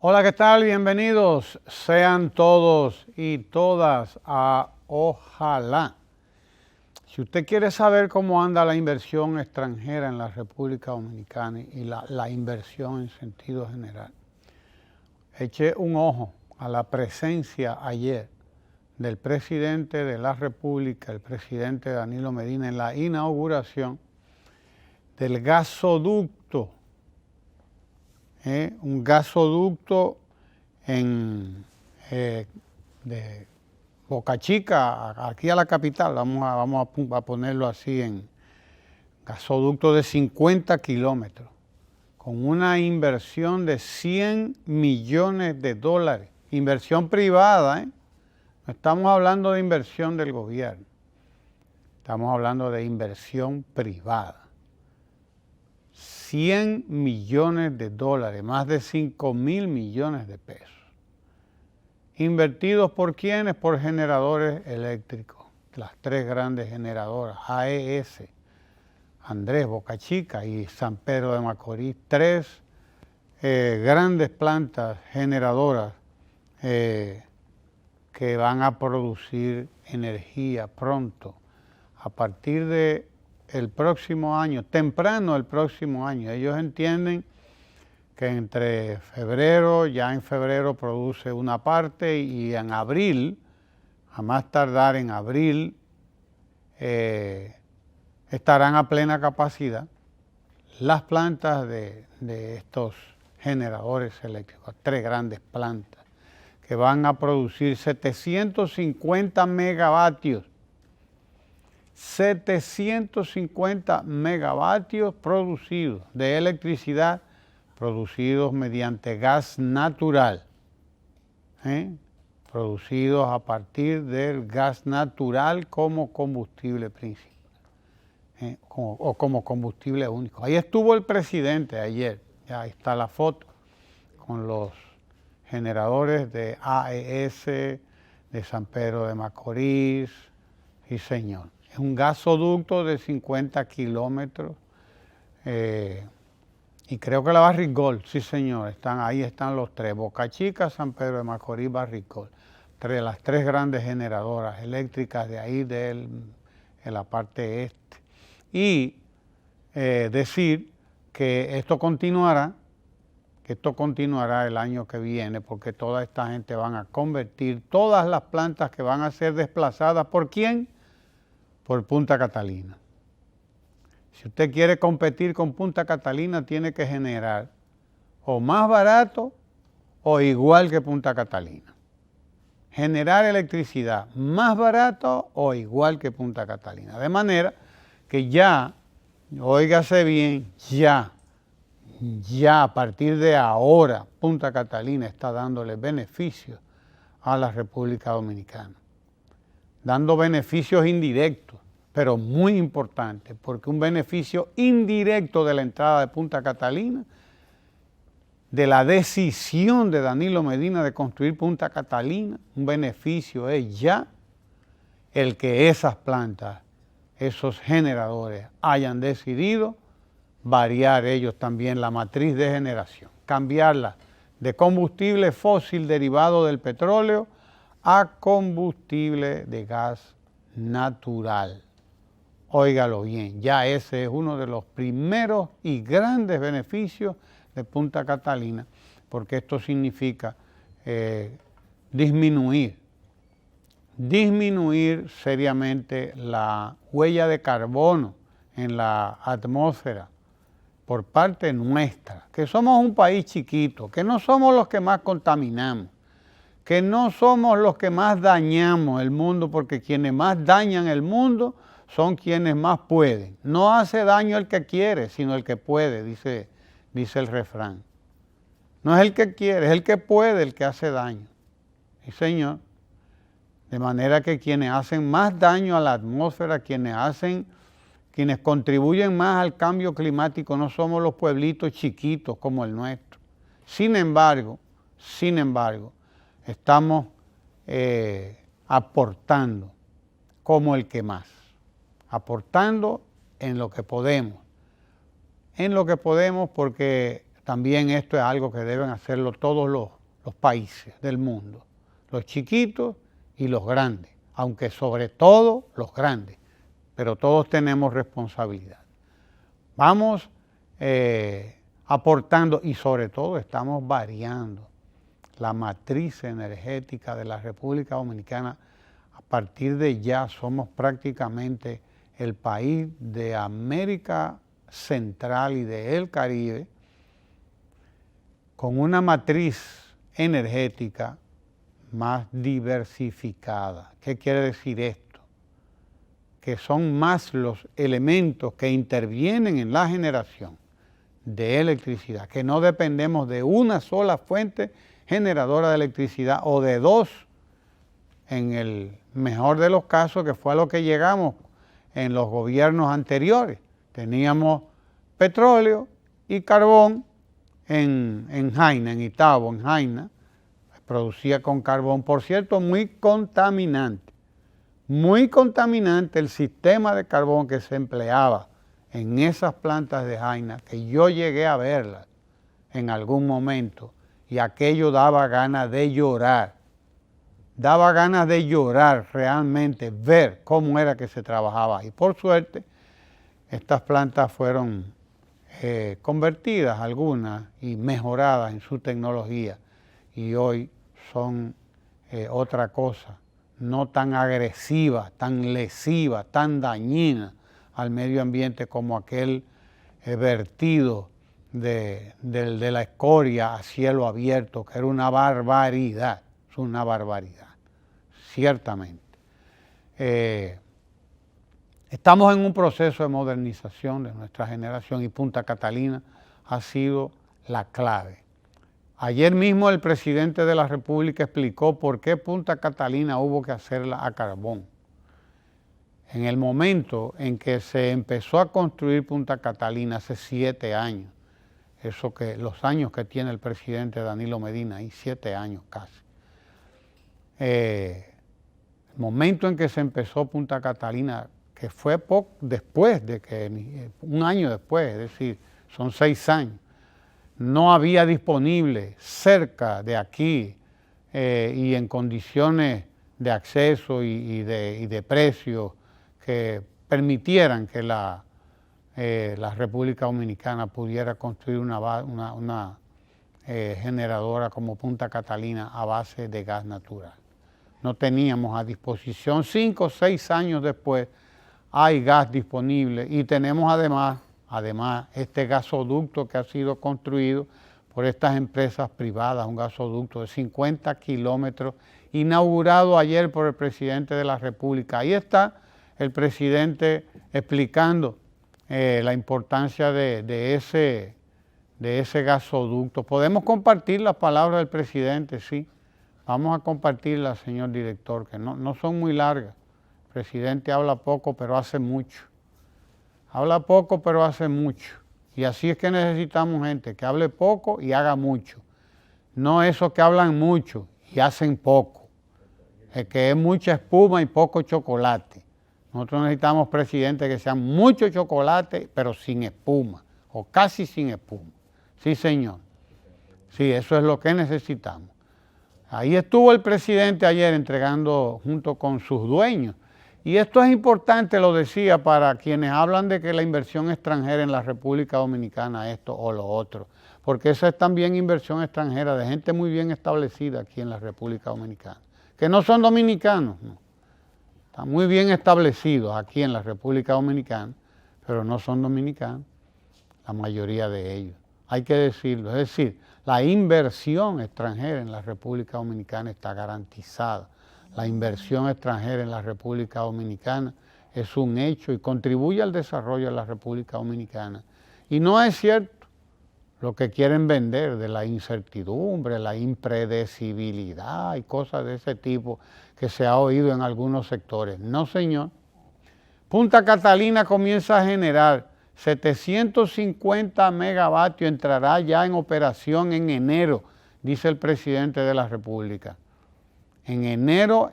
Hola, ¿qué tal? Bienvenidos sean todos y todas a Ojalá. Si usted quiere saber cómo anda la inversión extranjera en la República Dominicana y la inversión en sentido general, eche un ojo a la presencia ayer del presidente de la República, el presidente Danilo Medina, en la inauguración del gasoducto. Un gasoducto de Boca Chica, aquí a la capital, vamos a ponerlo así, en gasoducto de 50 kilómetros, con una inversión de 100 millones de dólares, inversión privada, no estamos hablando de inversión del gobierno, estamos hablando de inversión privada. 100 millones de dólares, más de 5.000 millones de pesos. ¿Invertidos por quiénes? Por generadores eléctricos. Las tres grandes generadoras, AES, Andrés, Boca Chica y San Pedro de Macorís. Tres grandes plantas generadoras que van a producir energía pronto, a partir de el próximo año, temprano el próximo año. Ellos entienden que entre febrero, ya en febrero produce una parte y en abril, a más tardar en abril, estarán a plena capacidad las plantas de estos generadores eléctricos, tres grandes plantas que van a producir 750 megavatios. 750 megavatios producidos de electricidad, producidos mediante gas natural, producidos a partir del gas natural como combustible principal, o como combustible único. Ahí estuvo el presidente ayer, ya está la foto, con los generadores de AES, de San Pedro de Macorís, sí señor. Es un gasoducto de 50 kilómetros y creo que la Barrigol, sí señor, ahí están los tres, Boca Chica, San Pedro de Macorís, Barrigol, las tres grandes generadoras eléctricas de ahí en la parte este. Y decir que esto continuará el año que viene, porque toda esta gente van a convertir todas las plantas que van a ser desplazadas, ¿por quién? Por Punta Catalina. Si usted quiere competir con Punta Catalina, tiene que generar o más barato o igual que Punta Catalina. Generar electricidad más barato o igual que Punta Catalina. De manera que ya, óigase bien, ya a partir de ahora, Punta Catalina está dándole beneficios a la República Dominicana. Dando beneficios indirectos, pero muy importantes, porque un beneficio indirecto de la entrada de Punta Catalina, de la decisión de Danilo Medina de construir Punta Catalina, un beneficio es ya el que esas plantas, esos generadores hayan decidido variar ellos también la matriz de generación, cambiarla de combustible fósil derivado del petróleo a combustible de gas natural. Óigalo bien, ya ese es uno de los primeros y grandes beneficios de Punta Catalina, porque esto significa disminuir seriamente la huella de carbono en la atmósfera por parte nuestra, que somos un país chiquito, que no somos los que más contaminamos, que no somos los que más dañamos el mundo, porque quienes más dañan el mundo son quienes más pueden. No hace daño el que quiere, sino el que puede, dice el refrán. No es el que quiere, es el que puede el que hace daño. Sí, señor. De manera que quienes hacen más daño a la atmósfera, quienes contribuyen más al cambio climático, no somos los pueblitos chiquitos como el nuestro. Sin embargo, estamos aportando como el que más, aportando en lo que podemos porque también esto es algo que deben hacerlo todos los países del mundo, los chiquitos y los grandes, aunque sobre todo los grandes, pero todos tenemos responsabilidad. Vamos aportando y sobre todo estamos variando la matriz energética de la República Dominicana. A partir de ya somos prácticamente el país de América Central y del Caribe con una matriz energética más diversificada. ¿Qué quiere decir esto? Que son más los elementos que intervienen en la generación de electricidad, que no dependemos de una sola fuente generadora de electricidad o de dos, en el mejor de los casos, que fue a lo que llegamos en los gobiernos anteriores. Teníamos petróleo y carbón en Jaina, en Itabo, en Jaina, producía con carbón, por cierto, muy contaminante el sistema de carbón que se empleaba en esas plantas de Jaina, que yo llegué a verlas en algún momento, y aquello daba ganas de llorar. Daba ganas de llorar realmente, ver cómo era que se trabajaba. Y por suerte, estas plantas fueron convertidas algunas y mejoradas en su tecnología, y hoy son otra cosa, no tan agresiva, tan lesiva, tan dañina al medio ambiente como aquel vertido de la escoria a cielo abierto, que era una barbaridad, ciertamente. Estamos en un proceso de modernización de nuestra generación y Punta Catalina ha sido la clave. Ayer mismo el presidente de la República explicó por qué Punta Catalina hubo que hacerla a carbón. En el momento en que se empezó a construir Punta Catalina hace 7 años, eso que los años que tiene el presidente Danilo Medina, ahí 7 años casi. El momento en que se empezó Punta Catalina, que fue poco después de que, un año después, es decir, son 6 años, no había disponible cerca de aquí y en condiciones de acceso y de precio que permitieran que la República Dominicana pudiera construir una generadora como Punta Catalina a base de gas natural. No teníamos a disposición. 5 o 6 años después hay gas disponible y tenemos además este gasoducto que ha sido construido por estas empresas privadas, un gasoducto de 50 kilómetros, inaugurado ayer por el presidente de la República. Ahí está el presidente explicando la importancia de ese gasoducto. Podemos compartir las palabras del presidente, sí. Vamos a compartirlas, señor director, que no son muy largas. El presidente habla poco, pero hace mucho. Habla poco, pero hace mucho. Y así es que necesitamos gente que hable poco y haga mucho. No esos que hablan mucho y hacen poco. Es que es mucha espuma y poco chocolate. Nosotros necesitamos presidentes que sean mucho chocolate, pero sin espuma, o casi sin espuma. Sí, señor. Sí, eso es lo que necesitamos. Ahí estuvo el presidente ayer entregando junto con sus dueños. Y esto es importante, lo decía, para quienes hablan de que la inversión extranjera en la República Dominicana, esto o lo otro, porque esa es también inversión extranjera de gente muy bien establecida aquí en la República Dominicana, que no son dominicanos, no. Están muy bien establecidos aquí en la República Dominicana, pero no son dominicanos, la mayoría de ellos. Hay que decirlo, es decir, la inversión extranjera en la República Dominicana está garantizada. La inversión extranjera en la República Dominicana es un hecho y contribuye al desarrollo de la República Dominicana. Y no es cierto lo que quieren vender de la incertidumbre, la impredecibilidad y cosas de ese tipo que se ha oído en algunos sectores. No, señor. Punta Catalina comienza a generar 750 megavatios, entrará ya en operación en enero, dice el presidente de la República. En enero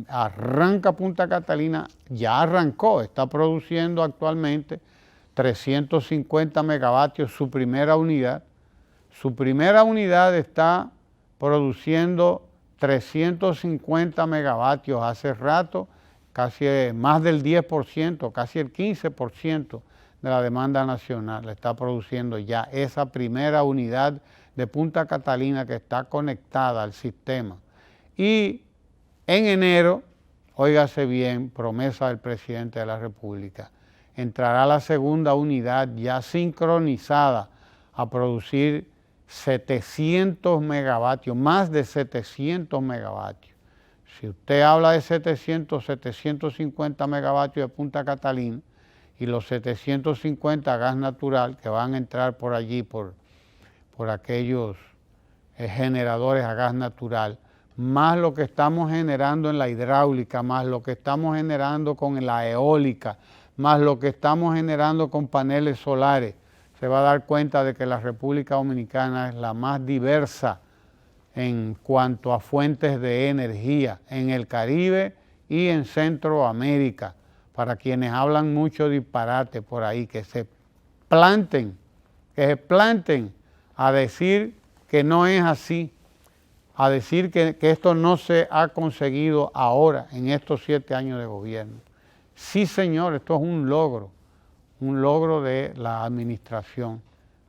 arranca Punta Catalina, ya arrancó, está produciendo actualmente 350 megavatios su primera unidad, Su primera unidad está produciendo 350 megavatios hace rato, casi más del 10%, casi el 15% de la demanda nacional la está produciendo ya esa primera unidad de Punta Catalina que está conectada al sistema. Y en enero, óigase bien, promesa del presidente de la República, entrará la segunda unidad ya sincronizada a producir 700 megavatios, más de 700 megavatios. Si usted habla de 750 megavatios de Punta Catalina y los 750 gas natural que van a entrar por allí, por aquellos generadores a gas natural, más lo que estamos generando en la hidráulica, más lo que estamos generando con la eólica, más lo que estamos generando con paneles solares, se va a dar cuenta de que la República Dominicana es la más diversa en cuanto a fuentes de energía en el Caribe y en Centroamérica. Para quienes hablan mucho disparate por ahí, que se planten a decir que no es así, a decir que esto no se ha conseguido ahora en estos 7 años de gobierno. Sí, señor, esto es un logro de la administración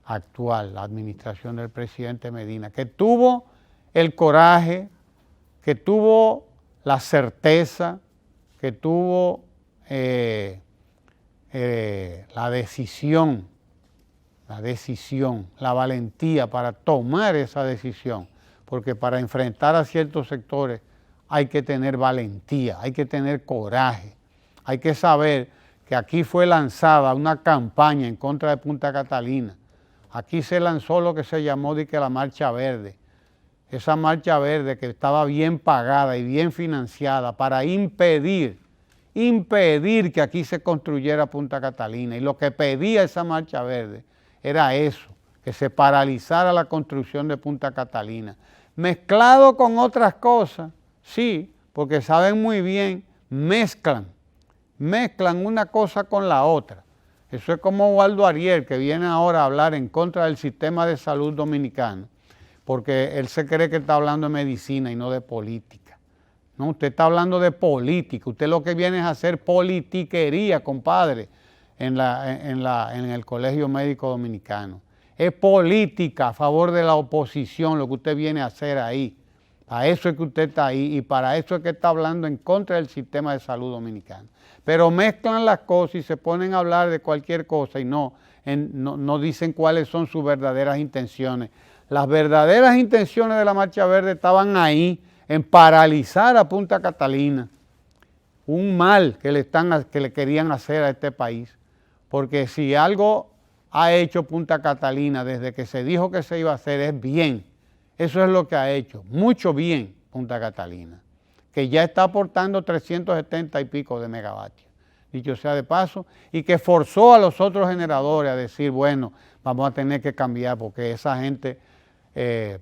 actual, la administración del presidente Medina, que tuvo el coraje, que tuvo la certeza, que tuvo la decisión, la valentía para tomar esa decisión, porque para enfrentar a ciertos sectores hay que tener valentía, hay que tener coraje, hay que saber que aquí fue lanzada una campaña en contra de Punta Catalina. Aquí se lanzó lo que se llamó la Marcha Verde. Esa Marcha Verde que estaba bien pagada y bien financiada para impedir que aquí se construyera Punta Catalina. Y lo que pedía esa Marcha Verde era eso, que se paralizara la construcción de Punta Catalina. Mezclado con otras cosas, sí, porque saben muy bien, mezclan una cosa con la otra. Eso es como Waldo Ariel, que viene ahora a hablar en contra del sistema de salud dominicano, porque él se cree que está hablando de medicina y no de política. No, usted está hablando de política, usted lo que viene es a hacer politiquería, compadre, en el Colegio Médico Dominicano. Es política a favor de la oposición lo que usted viene a hacer ahí. Para eso es que usted está ahí y para eso es que está hablando en contra del sistema de salud dominicano. Pero mezclan las cosas y se ponen a hablar de cualquier cosa y no dicen cuáles son sus verdaderas intenciones. Las verdaderas intenciones de la Marcha Verde estaban ahí, en paralizar a Punta Catalina. Un mal que le querían hacer a este país. Porque si algo ha hecho Punta Catalina desde que se dijo que se iba a hacer es bien. Eso es lo que ha hecho, mucho bien Punta Catalina, que ya está aportando 370 y pico de megavatios, dicho sea de paso, y que forzó a los otros generadores a decir, bueno, vamos a tener que cambiar porque esa gente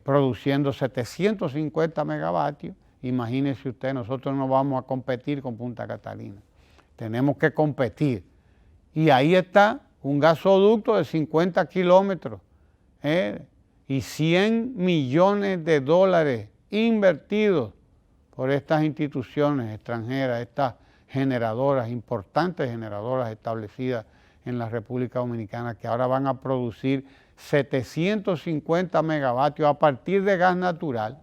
produciendo 750 megavatios, imagínese usted, nosotros no vamos a competir con Punta Catalina, tenemos que competir. Y ahí está un gasoducto de 50 kilómetros, y 100 millones de dólares invertidos por estas instituciones extranjeras, estas generadoras, importantes generadoras establecidas en la República Dominicana, que ahora van a producir 750 megavatios a partir de gas natural.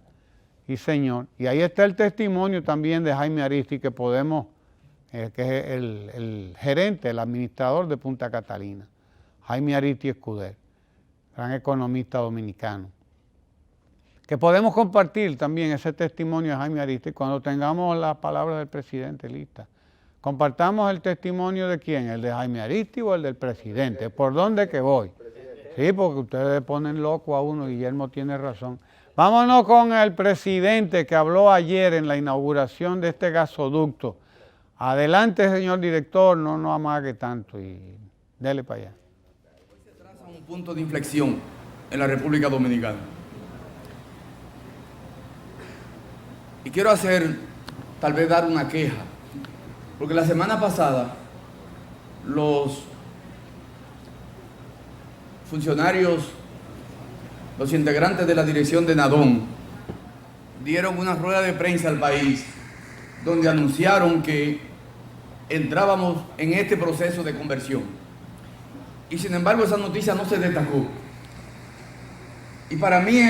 Y señor, y ahí está el testimonio también de Jaime Aristi, que podemos, que es el gerente, el administrador de Punta Catalina, Jaime Aristi Escudero, gran economista dominicano, que podemos compartir también ese testimonio de Jaime Aristi cuando tengamos las palabras del presidente listas. Compartamos el testimonio de quién, el de Jaime Aristi o el del presidente. ¿Por dónde que voy? Sí, porque ustedes ponen loco a uno, Guillermo tiene razón. Vámonos con el presidente que habló ayer en la inauguración de este gasoducto. Adelante, señor director, no nos amague tanto y dele para allá. Hoy se traza un punto de inflexión en la República Dominicana. Y quiero tal vez dar una queja, porque la semana pasada los funcionarios los integrantes de la dirección de Nadón dieron una rueda de prensa al país donde anunciaron que entrábamos en este proceso de conversión. Y sin embargo esa noticia no se destacó. Y para mí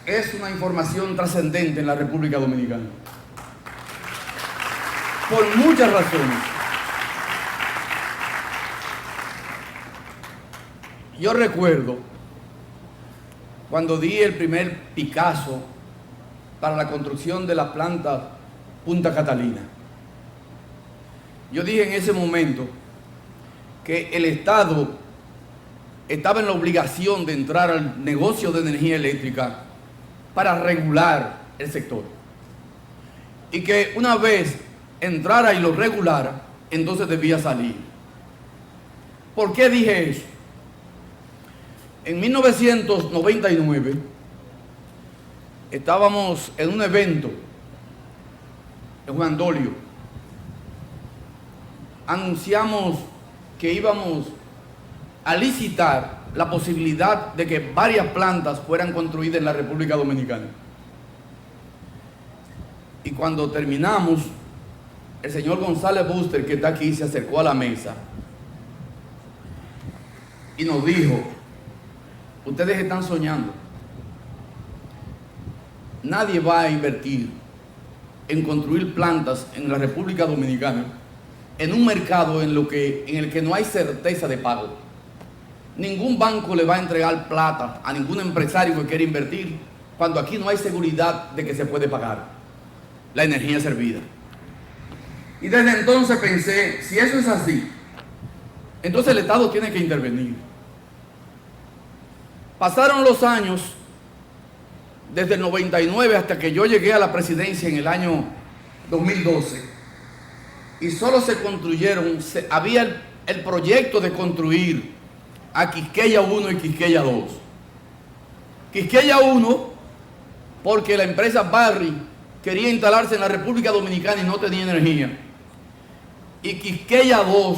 es una información trascendente en la República Dominicana. Por muchas razones. Yo recuerdo cuando di el primer Picasso para la construcción de la planta Punta Catalina. Yo dije en ese momento que el Estado estaba en la obligación de entrar al negocio de energía eléctrica para regular el sector. Y que una vez entrara y lo regulara, entonces debía salir. ¿Por qué dije eso? En 1999 estábamos en un evento en Juan Dolio. Anunciamos que íbamos a licitar la posibilidad de que varias plantas fueran construidas en la República Dominicana. Y cuando terminamos, el señor González Buster, que está aquí, se acercó a la mesa y nos dijo: ustedes están soñando. Nadie va a invertir en construir plantas en la República Dominicana en un mercado en el que no hay certeza de pago. Ningún banco le va a entregar plata a ningún empresario que quiera invertir cuando aquí no hay seguridad de que se puede pagar la energía servida. Y desde entonces pensé, si eso es así, entonces el Estado tiene que intervenir. Pasaron los años, desde el 99 hasta que yo llegué a la presidencia en el año 2012, y solo se construyeron, había el proyecto de construir a Quisqueya 1 y Quisqueya 2. Quisqueya 1, porque la empresa Barry quería instalarse en la República Dominicana y no tenía energía. Y Quisqueya 2,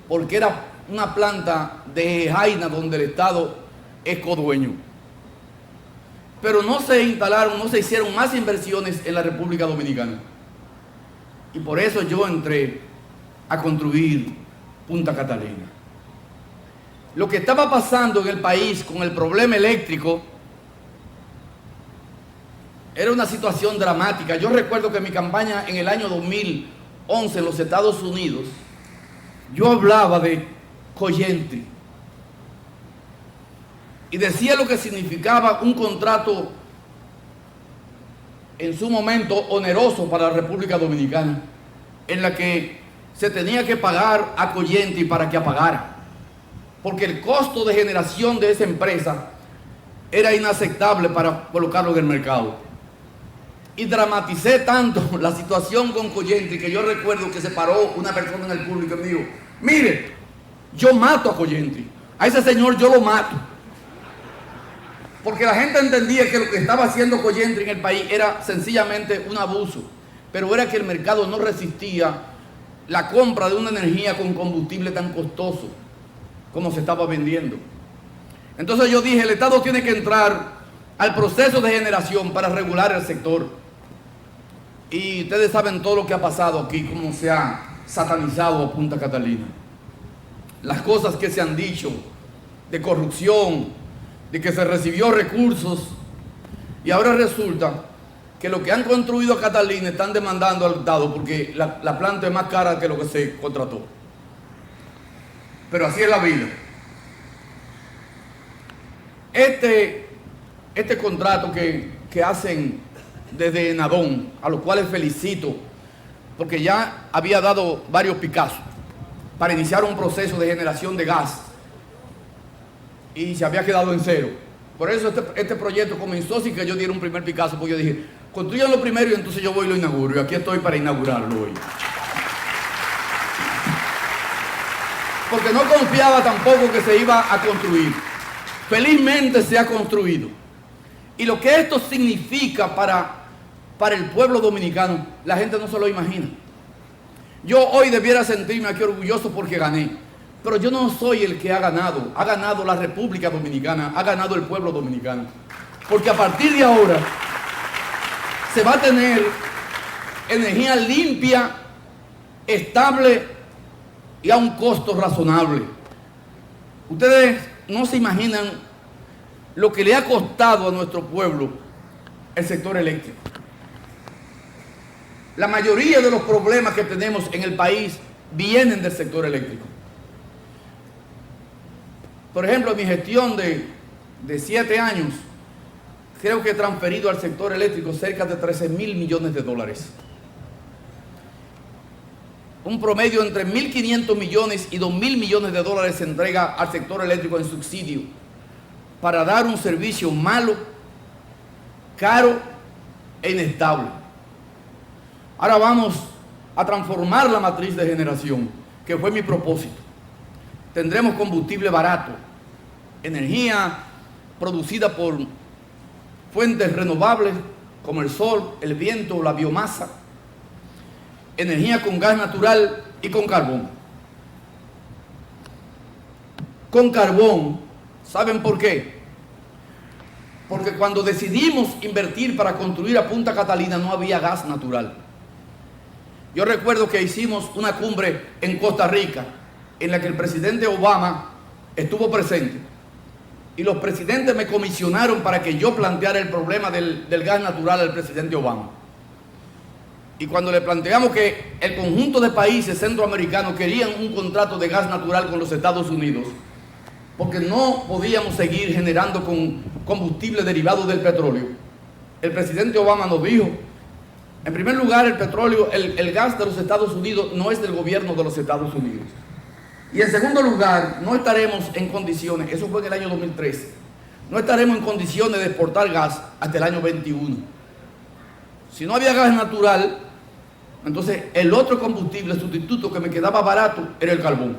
porque era una planta de Jaina donde el Estado es codueño. Pero no se instalaron, no se hicieron más inversiones en la República Dominicana. Y por eso yo entré a construir Punta Catalina. Lo que estaba pasando en el país con el problema eléctrico era una situación dramática. Yo recuerdo que en mi campaña en el año 2011 en los Estados Unidos, yo hablaba de Cogenty y decía lo que significaba un contrato en su momento oneroso para la República Dominicana, en la que se tenía que pagar a Cogenty para que apagara, porque el costo de generación de esa empresa era inaceptable para colocarlo en el mercado. Y dramaticé tanto la situación con Cogenty que yo recuerdo que se paró una persona en el público y me dijo: mire, yo mato a Cogenty, a ese señor yo lo mato. Porque la gente entendía que lo que estaba haciendo Cogenty en el país era sencillamente un abuso, pero era que el mercado no resistía la compra de una energía con combustible tan costoso como se estaba vendiendo. Entonces yo dije, el Estado tiene que entrar al proceso de generación para regular el sector. Y ustedes saben todo lo que ha pasado aquí, cómo se ha satanizado a Punta Catalina. Las cosas que se han dicho de corrupción, de que se recibió recursos, y ahora resulta que lo que han construido a Catalina están demandando al Estado porque la planta es más cara que lo que se contrató. Pero así es la vida. Este contrato que hacen desde Nadón, a los cuales felicito, porque ya había dado varios Picassos para iniciar un proceso de generación de gas y se había quedado en cero. Por eso este proyecto comenzó sin que yo diera un primer Picasso, porque yo dije, construyan lo primero y entonces yo voy y lo inauguro, y aquí estoy para inaugurarlo hoy. Porque no confiaba tampoco que se iba a construir. Felizmente se ha construido. Y lo que esto significa para el pueblo dominicano, la gente no se lo imagina. Yo hoy debiera sentirme aquí orgulloso porque gané, Pero yo no soy el que ha ganado la República Dominicana, ha ganado el pueblo dominicano. Porque a partir de ahora se va a tener energía limpia, estable y a un costo razonable. Ustedes no se imaginan lo que le ha costado a nuestro pueblo el sector eléctrico. La mayoría de los problemas que tenemos en el país vienen del sector eléctrico. Por ejemplo, en mi gestión de 7 años, creo que he transferido al sector eléctrico cerca de 13.000 millones de dólares. Un promedio entre 1.500 millones y 2.000 millones de dólares se entrega al sector eléctrico en subsidio para dar un servicio malo, caro e inestable. Ahora vamos a transformar la matriz de generación, que fue mi propósito. Tendremos combustible barato, energía producida por fuentes renovables como el sol, el viento, la biomasa, energía con gas natural y con carbón. Con carbón, ¿saben por qué? Porque cuando decidimos invertir para construir a Punta Catalina no había gas natural. Yo recuerdo que hicimos una cumbre en Costa Rica en la que el presidente Obama estuvo presente y los presidentes me comisionaron para que yo planteara el problema del gas natural al presidente Obama. Y cuando le planteamos que el conjunto de países centroamericanos querían un contrato de gas natural con los Estados Unidos, porque no podíamos seguir generando con combustible derivado del petróleo, el presidente Obama nos dijo: en primer lugar, el petróleo, el gas de los Estados Unidos no es del gobierno de los Estados Unidos. Y en segundo lugar, no estaremos en condiciones, eso fue en el año 2013, no estaremos en condiciones de exportar gas hasta el año 21. Si no había gas natural, entonces el otro combustible sustituto que me quedaba barato era el carbón.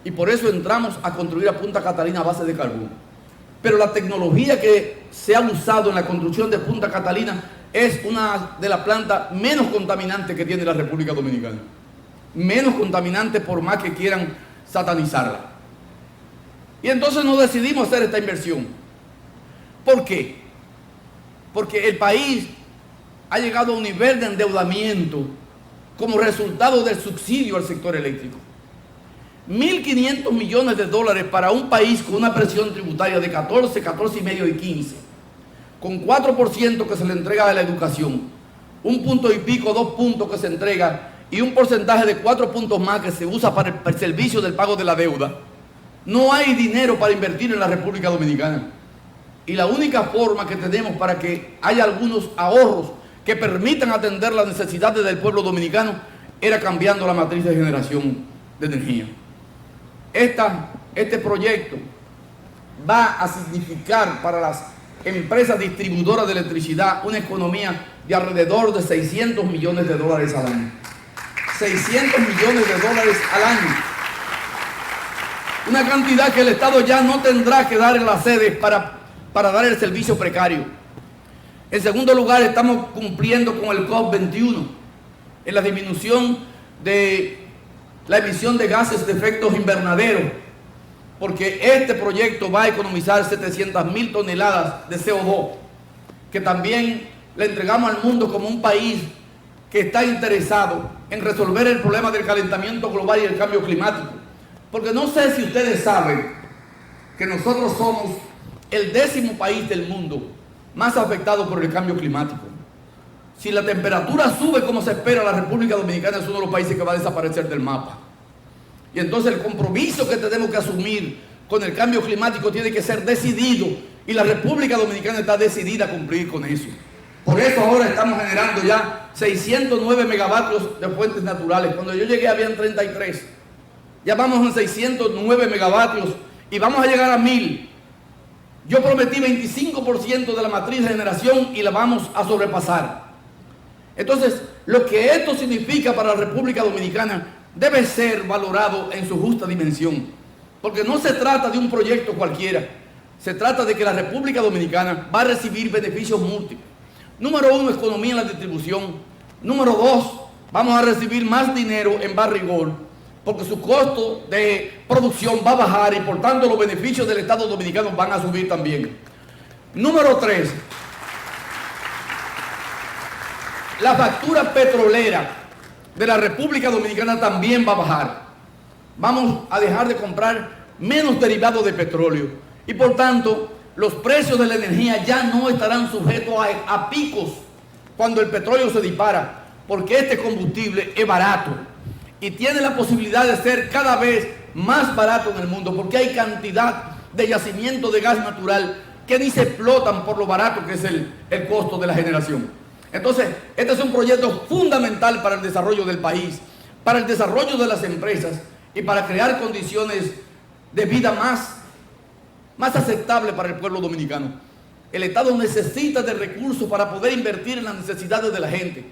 Y por eso entramos a construir a Punta Catalina a base de carbón. Pero la tecnología que se ha usado en la construcción de Punta Catalina es una de las plantas menos contaminantes que tiene la República Dominicana. Menos contaminante por más que quieran satanizarla. Y entonces nos decidimos hacer esta inversión. ¿Por qué? Porque el país ha llegado a un nivel de endeudamiento como resultado del subsidio al sector eléctrico. 1.500 millones de dólares para un país con una presión tributaria de 14, 14,5 y 15, con 4% que se le entrega a la educación, 1 punto y pico, 2 puntos que se entrega y un porcentaje de 4 puntos más que se usa para el servicio del pago de la deuda. No hay dinero para invertir en la República Dominicana. Y la única forma que tenemos para que haya algunos ahorros que permitan atender las necesidades del pueblo dominicano era cambiando la matriz de generación de energía. Este proyecto va a significar para las empresas distribuidoras de electricidad una economía de alrededor de 600 millones de dólares al año. 600 millones de dólares al año. Una cantidad que el Estado ya no tendrá que dar en las sedes para dar el servicio precario. En segundo lugar, estamos cumpliendo con el COP21 en la disminución de la emisión de gases de efectos invernaderos, porque este proyecto va a economizar 700.000 toneladas de CO2, que también le entregamos al mundo como un país que está interesado en resolver el problema del calentamiento global y el cambio climático. Porque no sé si ustedes saben que nosotros somos el 10º país del mundo más afectado por el cambio climático. Si la temperatura sube como se espera, la República Dominicana es uno de los países que va a desaparecer del mapa. Y entonces el compromiso que tenemos que asumir con el cambio climático tiene que ser decidido, y la República Dominicana está decidida a cumplir con eso. Por eso ahora estamos generando ya 609 megavatios de fuentes naturales. Cuando yo llegué habían 33. Ya vamos en 609 megavatios y vamos a llegar a 1000. Yo prometí 25% de la matriz de generación y la vamos a sobrepasar. Entonces, lo que esto significa para la República Dominicana debe ser valorado en su justa dimensión. Porque no se trata de un proyecto cualquiera. Se trata de que la República Dominicana va a recibir beneficios múltiples. Número 1, economía en la distribución. Número 2, vamos a recibir más dinero en Barrigol porque su costo de producción va a bajar y por tanto los beneficios del Estado Dominicano van a subir también. Número 3, la factura petrolera de la República Dominicana también va a bajar. Vamos a dejar de comprar menos derivados de petróleo y por tanto los precios de la energía ya no estarán sujetos a picos cuando el petróleo se dispara, porque este combustible es barato y tiene la posibilidad de ser cada vez más barato en el mundo, porque hay cantidad de yacimientos de gas natural que ni se explotan por lo barato que es el costo de la generación. Entonces, este es un proyecto fundamental para el desarrollo del país, para el desarrollo de las empresas y para crear condiciones de vida más aceptables para el pueblo dominicano. El Estado necesita de recursos para poder invertir en las necesidades de la gente.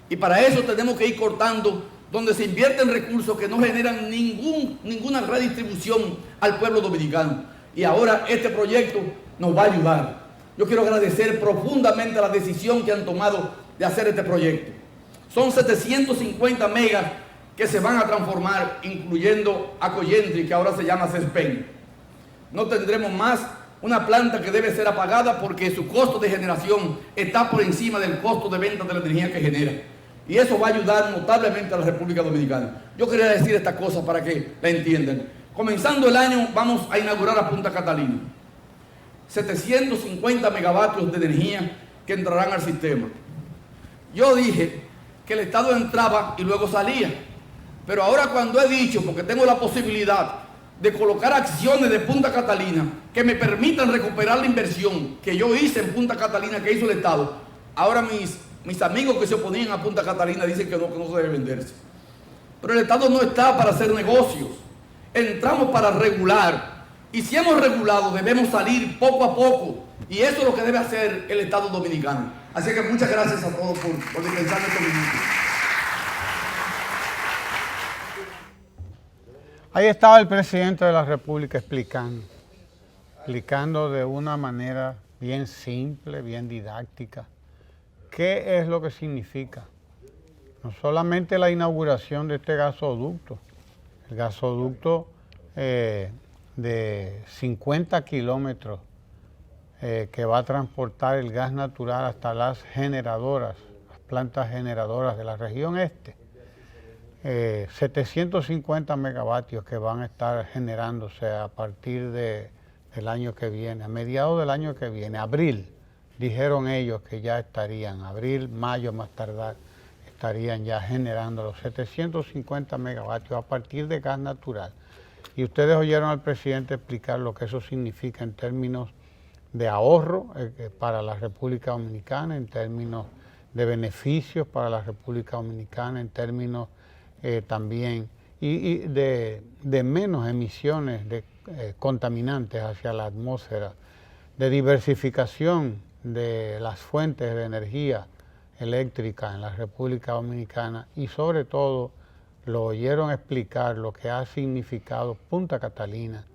Y para eso tenemos que ir cortando donde se invierten recursos que no generan ninguna redistribución al pueblo dominicano. Y ahora este proyecto nos va a ayudar. Yo quiero agradecer profundamente la decisión que han tomado de hacer este proyecto. Son 750 megas que se van a transformar, incluyendo a Coyentri, que ahora se llama CESPEN. No tendremos más una planta que debe ser apagada porque su costo de generación está por encima del costo de venta de la energía que genera. Y eso va a ayudar notablemente a la República Dominicana. Yo quería decir esta cosa para que la entiendan. Comenzando el año vamos a inaugurar a Punta Catalina 750 megavatios de energía que entrarán al sistema. Yo dije que el Estado entraba y luego salía, pero ahora cuando he dicho, porque tengo la posibilidad de colocar acciones de Punta Catalina que me permitan recuperar la inversión que yo hice en Punta Catalina, que hizo el Estado, ahora mis amigos que se oponían a Punta Catalina dicen que no se debe venderse. Pero el Estado no está para hacer negocios, entramos para regular. Y si hemos regulado, debemos salir poco a poco. Y eso es lo que debe hacer el Estado Dominicano. Así que muchas gracias a todos por dispensar estos minutos. Ahí estaba el presidente de la República explicando de una manera bien simple, bien didáctica, qué es lo que significa. No solamente la inauguración de este gasoducto, el gasoducto de 50 kilómetros que va a transportar el gas natural hasta las generadoras, las plantas generadoras de la región este. 750 megavatios que van a estar generándose a partir del año que viene, a mediados del año que viene, abril, dijeron ellos que ya estarían, abril, mayo más tardar, estarían ya generando los 750 megavatios a partir de gas natural. Y ustedes oyeron al presidente explicar lo que eso significa en términos de ahorro para la República Dominicana, en términos de beneficios para la República Dominicana, en términos también y de menos emisiones de contaminantes hacia la atmósfera, de diversificación de las fuentes de energía eléctrica en la República Dominicana y sobre todo lo oyeron explicar lo que ha significado Punta Catalina.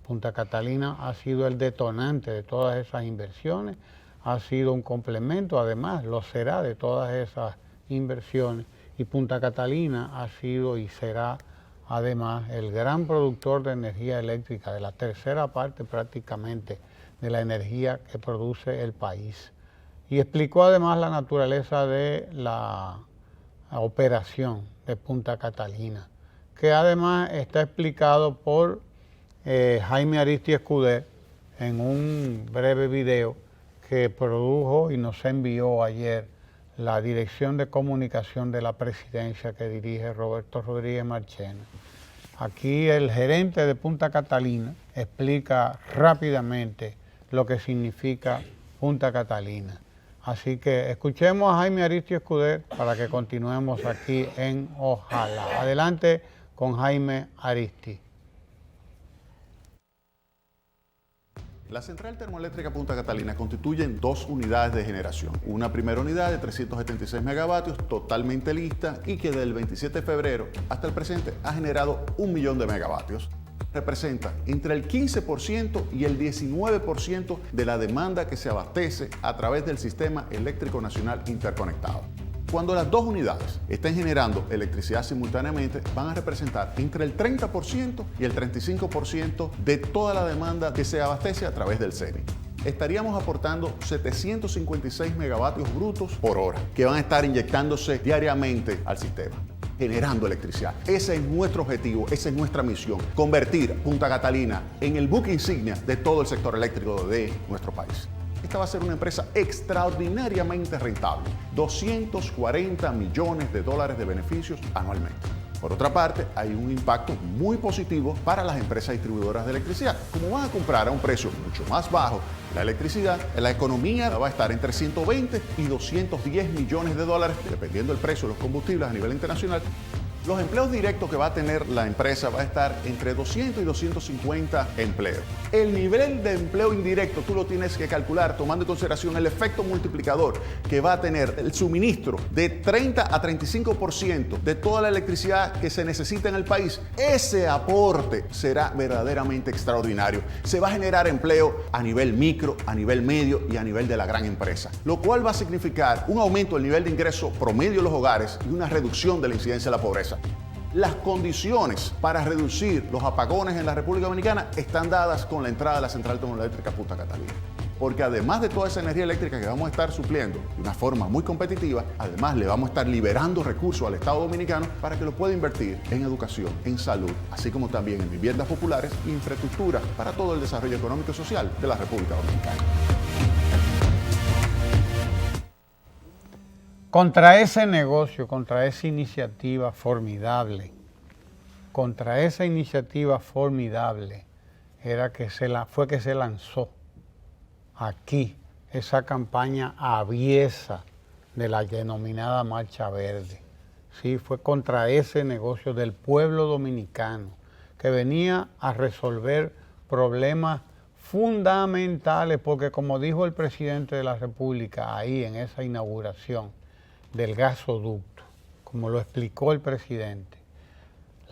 Punta Catalina ha sido el detonante de todas esas inversiones, ha sido un complemento, además lo será de todas esas inversiones, y Punta Catalina ha sido y será además el gran productor de energía eléctrica, de la tercera parte prácticamente de la energía que produce el país. Y explicó además la naturaleza de la operación de Punta Catalina, que además está explicado por Jaime Aristi Escudé en un breve video que produjo y nos envió ayer la Dirección de Comunicación de la Presidencia que dirige Roberto Rodríguez Marchena. Aquí el gerente de Punta Catalina explica rápidamente lo que significa Punta Catalina. Así que escuchemos a Jaime Aristi Escudé para que continuemos aquí en Ojalá. Adelante con Jaime Aristi. La central termoeléctrica Punta Catalina constituye dos unidades de generación. Una primera unidad de 376 megavatios totalmente lista y que del 27 de febrero hasta el presente ha generado 1 millón de megavatios. Representa entre el 15% y el 19% de la demanda que se abastece a través del Sistema Eléctrico Nacional Interconectado. Cuando las dos unidades estén generando electricidad simultáneamente, van a representar entre el 30% y el 35% de toda la demanda que se abastece a través del CENI. Estaríamos aportando 756 megavatios brutos por hora, que van a estar inyectándose diariamente al sistema, generando electricidad. Ese es nuestro objetivo, esa es nuestra misión, convertir Punta Catalina en el buque insignia de todo el sector eléctrico de nuestro país. Esta va a ser una empresa extraordinariamente rentable, 240 millones de dólares de beneficios anualmente. Por otra parte, hay un impacto muy positivo para las empresas distribuidoras de electricidad. Como van a comprar a un precio mucho más bajo la electricidad, la economía va a estar entre 120 y 210 millones de dólares, dependiendo del precio de los combustibles a nivel internacional. Los empleos directos que va a tener la empresa va a estar entre 200 y 250 empleos. El nivel de empleo indirecto tú lo tienes que calcular tomando en consideración el efecto multiplicador que va a tener el suministro de 30 a 35% de toda la electricidad que se necesita en el país. Ese aporte será verdaderamente extraordinario. Se va a generar empleo a nivel micro, a nivel medio y a nivel de la gran empresa, lo cual va a significar un aumento del nivel de ingreso promedio de los hogares y una reducción de la incidencia de la pobreza. Las condiciones para reducir los apagones en la República Dominicana están dadas con la entrada de la central termoeléctrica Punta Catalina. Porque además de toda esa energía eléctrica que vamos a estar supliendo de una forma muy competitiva, además le vamos a estar liberando recursos al Estado Dominicano para que lo pueda invertir en educación, en salud, así como también en viviendas populares e infraestructura para todo el desarrollo económico y social de la República Dominicana. Contra ese negocio, contra esa iniciativa formidable, fue que se lanzó aquí esa campaña aviesa de la denominada Marcha Verde. Sí, fue contra ese negocio del pueblo dominicano que venía a resolver problemas fundamentales, porque como dijo el presidente de la República ahí en esa inauguración del gasoducto, como lo explicó el presidente,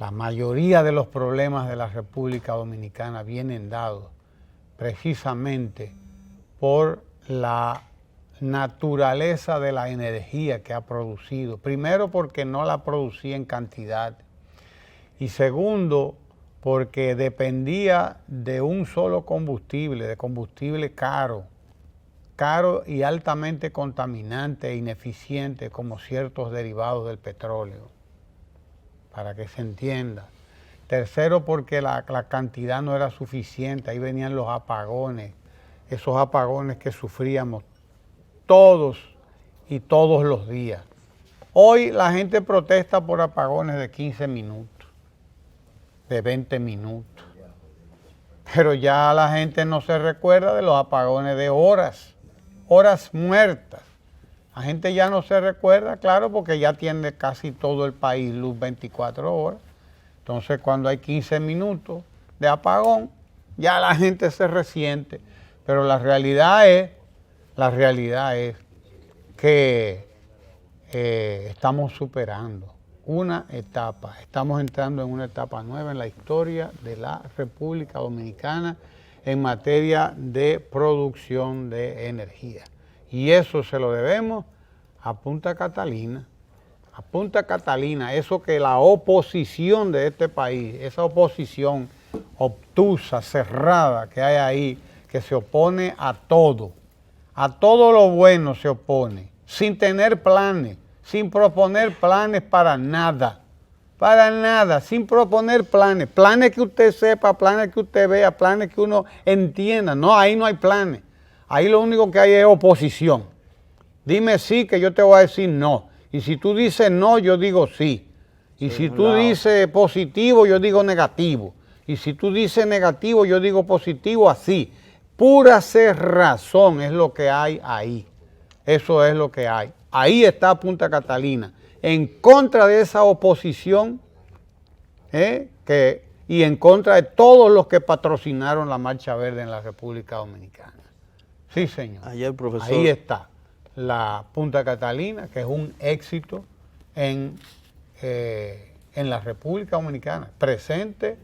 la mayoría de los problemas de la República Dominicana vienen dados precisamente por la naturaleza de la energía que ha producido. Primero, porque no la producía en cantidad. Y segundo, porque dependía de un solo combustible, de combustible caro y altamente contaminante e ineficiente, como ciertos derivados del petróleo, para que se entienda. Tercero, porque la cantidad no era suficiente, ahí venían los apagones, esos apagones que sufríamos todos y todos los días. Hoy la gente protesta por apagones de 15 minutos, de 20 minutos, pero ya la gente no se recuerda de los apagones de horas muertas. La gente ya no se recuerda, claro, porque ya tiene casi todo el país luz 24 horas. Entonces, cuando hay 15 minutos de apagón, ya la gente se resiente. Pero la realidad es que estamos superando una etapa. Estamos entrando en una etapa nueva en la historia de la República Dominicana en materia de producción de energía. Y eso se lo debemos a Punta Catalina. A Punta Catalina, eso que la oposición de este país, esa oposición obtusa, cerrada que hay ahí, que se opone a todo lo bueno se opone, sin tener planes, sin proponer planes para nada, sin proponer planes que usted sepa, planes que usted vea, planes que uno entienda. No, ahí no hay planes, ahí lo único que hay es oposición. Dime sí, que yo te voy a decir no, y si tú dices no, yo digo sí, y si tú dices positivo, yo digo negativo, y si tú dices negativo, yo digo positivo, así. Pura cerrazón es lo que hay ahí. Eso es lo que hay. Ahí está Punta Catalina, en contra de esa oposición y en contra de todos los que patrocinaron la Marcha Verde en la República Dominicana. Sí, señor. Ayer, profesor. Ahí está la Punta Catalina, que es un éxito en la República Dominicana, presente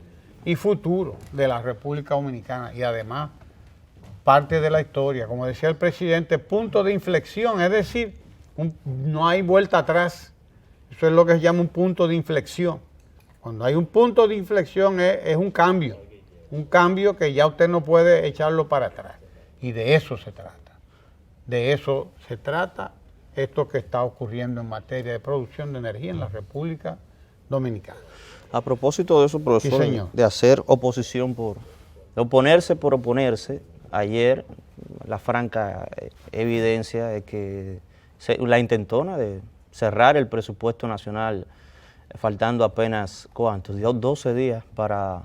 y futuro de la República Dominicana, y además parte de la historia, como decía el presidente, punto de inflexión, es decir, no hay vuelta atrás. Eso es lo que se llama un punto de inflexión. Cuando hay un punto de inflexión es un cambio que ya usted no puede echarlo para atrás. Y de eso se trata. De eso se trata esto que está ocurriendo en materia de producción de energía en la República Dominicana. A propósito de eso, profesor, Sí, señor. de hacer oposición de oponerse por oponerse, ayer la franca evidencia de que la intentona de cerrar el presupuesto nacional faltando apenas, ¿cuántos? 12 días para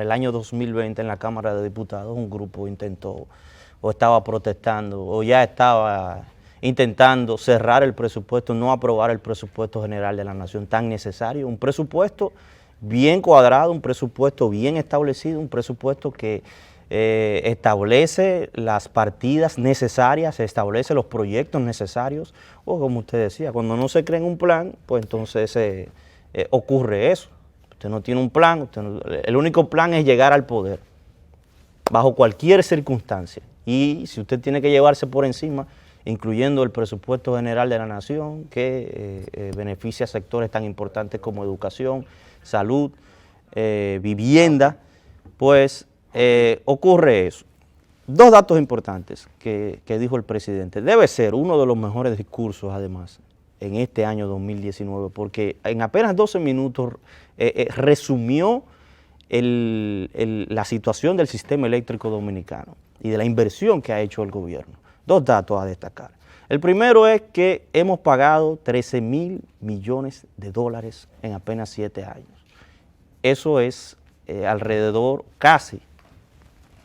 el año 2020 en la Cámara de Diputados, un grupo intentó o estaba protestando o ya estaba intentando cerrar el presupuesto, no aprobar el presupuesto general de la nación tan necesario, un presupuesto bien cuadrado, un presupuesto bien establecido, un presupuesto que establece las partidas necesarias, establece los proyectos necesarios, o como usted decía, cuando no se crea un plan, pues entonces ocurre eso. Usted no tiene un plan, el único plan es llegar al poder, bajo cualquier circunstancia. Y si usted tiene que llevarse por encima, incluyendo el presupuesto general de la nación, que beneficia a sectores tan importantes como educación, salud, vivienda, pues ocurre eso. Dos datos importantes que dijo el presidente. Debe ser uno de los mejores discursos, además, en este año 2019, porque en apenas 12 minutos resumió la situación del sistema eléctrico dominicano y de la inversión que ha hecho el gobierno. Dos datos a destacar. El primero es que hemos pagado 13.000 millones de dólares en apenas 7 años. Eso es alrededor casi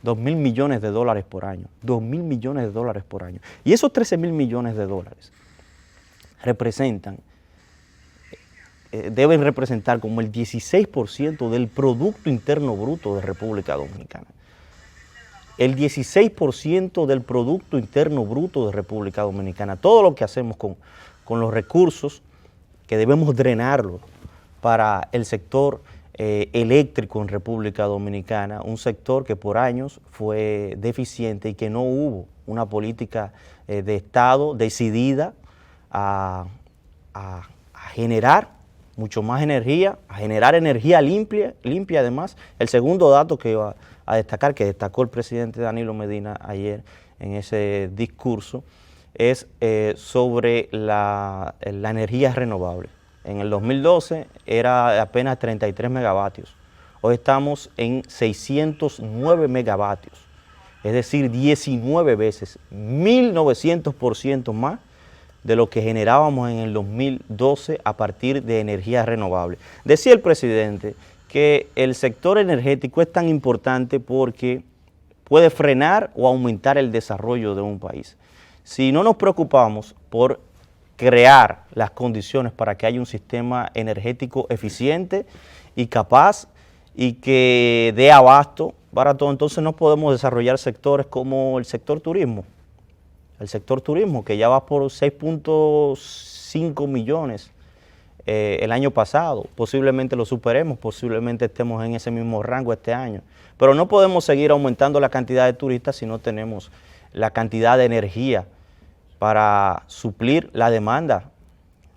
2.000 millones de dólares por año. 2.000 millones de dólares por año. Y esos 13.000 millones de dólares deben representar como el 16% del Producto Interno Bruto de República Dominicana. El 16% del Producto Interno Bruto de República Dominicana. Todo lo que hacemos con los recursos que debemos drenarlos para el sector eléctrico en República Dominicana, un sector que por años fue deficiente y que no hubo una política de Estado decidida a generar mucho más energía, a generar energía limpia además. El segundo dato que iba a destacar, que destacó el presidente Danilo Medina ayer en ese discurso, es sobre la energía renovable. En el 2012 era apenas 33 megavatios. Hoy estamos en 609 megavatios, es decir, 19 veces, 1.900% más de lo que generábamos en el 2012 a partir de energía renovable. Decía el presidente que el sector energético es tan importante porque puede frenar o aumentar el desarrollo de un país. Si no nos preocupamos por crear las condiciones para que haya un sistema energético eficiente y capaz y que dé abasto para todo, entonces no podemos desarrollar sectores como el sector turismo. El sector turismo, que ya va por 6.5 millones el año pasado, posiblemente lo superemos, posiblemente estemos en ese mismo rango este año, pero no podemos seguir aumentando la cantidad de turistas si no tenemos la cantidad de energía para suplir la demanda,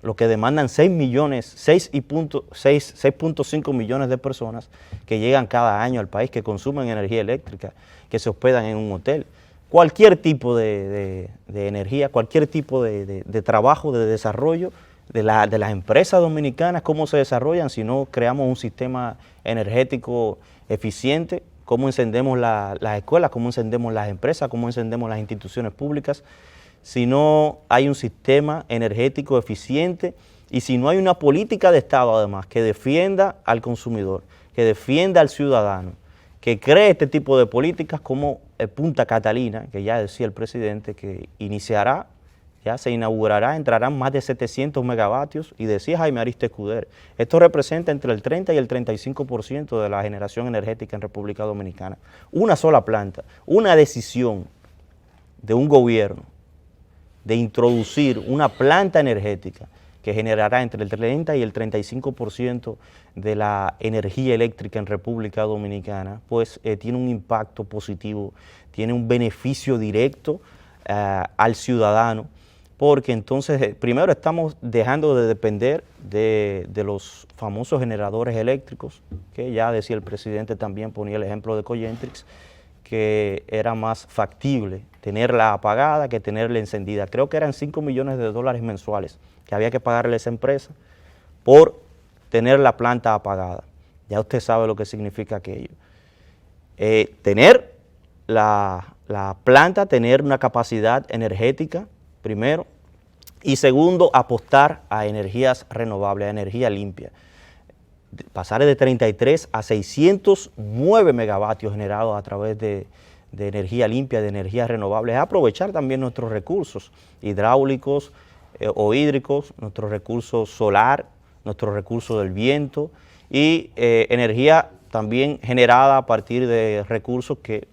lo que demandan 6.5 millones de personas que llegan cada año al país, que consumen energía eléctrica, que se hospedan en un hotel. Cualquier tipo de energía, cualquier tipo de trabajo, de desarrollo de las empresas dominicanas, cómo se desarrollan si no creamos un sistema energético eficiente, cómo encendemos las escuelas, cómo encendemos las empresas, cómo encendemos las instituciones públicas, si no hay un sistema energético eficiente y si no hay una política de Estado además que defienda al consumidor, que defienda al ciudadano, que cree este tipo de políticas como Punta Catalina, que ya decía el presidente que iniciará, ya se inaugurará, entrarán más de 700 megavatios y decía Jaime Ariste Escudero, esto representa entre el 30 y el 35% de la generación energética en República Dominicana. Una sola planta, una decisión de un gobierno de introducir una planta energética que generará entre el 30 y el 35% de la energía eléctrica en República Dominicana, pues tiene un impacto positivo, tiene un beneficio directo al ciudadano, porque entonces primero estamos dejando de depender de los famosos generadores eléctricos, que ya decía el presidente, también ponía el ejemplo de Cogentrix, que era más factible tenerla apagada que tenerla encendida. Creo que eran $5 millones mensuales que había que pagarle a esa empresa por tener la planta apagada. Ya usted sabe lo que significa aquello. Tener la planta, tener una capacidad energética, primero, y segundo, apostar a energías renovables, a energía limpia. Pasar de 33 a 609 megavatios generados a través de energía limpia, de energías renovables, aprovechar también nuestros recursos hidráulicos o hídricos, nuestros recursos solar, nuestros recursos del viento y energía también generada a partir de recursos que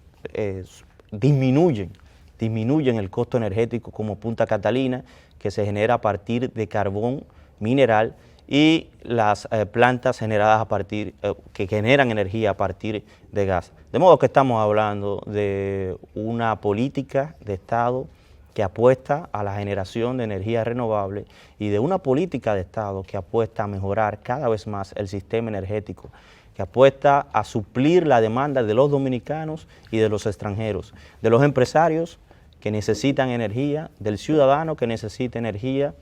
disminuyen el costo energético, como Punta Catalina, que se genera a partir de carbón mineral, y las plantas generadas a partir, que generan energía a partir de gas. De modo que estamos hablando de una política de Estado que apuesta a la generación de energía renovable y de una política de Estado que apuesta a mejorar cada vez más el sistema energético, que apuesta a suplir la demanda de los dominicanos y de los extranjeros, de los empresarios que necesitan energía, del ciudadano que necesita energía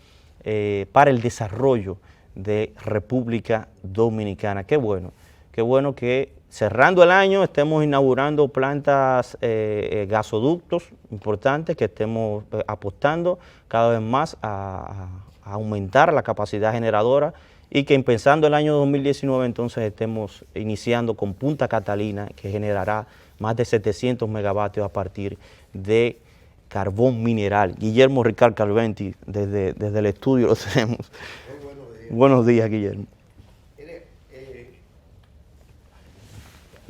para el desarrollo de República Dominicana. Qué bueno que cerrando el año estemos inaugurando plantas, gasoductos importantes, que estemos apostando cada vez más a aumentar la capacidad generadora y que empezando el año 2019 entonces estemos iniciando con Punta Catalina, que generará más de 700 megavatios a partir de carbón mineral. Guillermo Ricard Calventi, desde el estudio lo tenemos. Buenos días, Guillermo.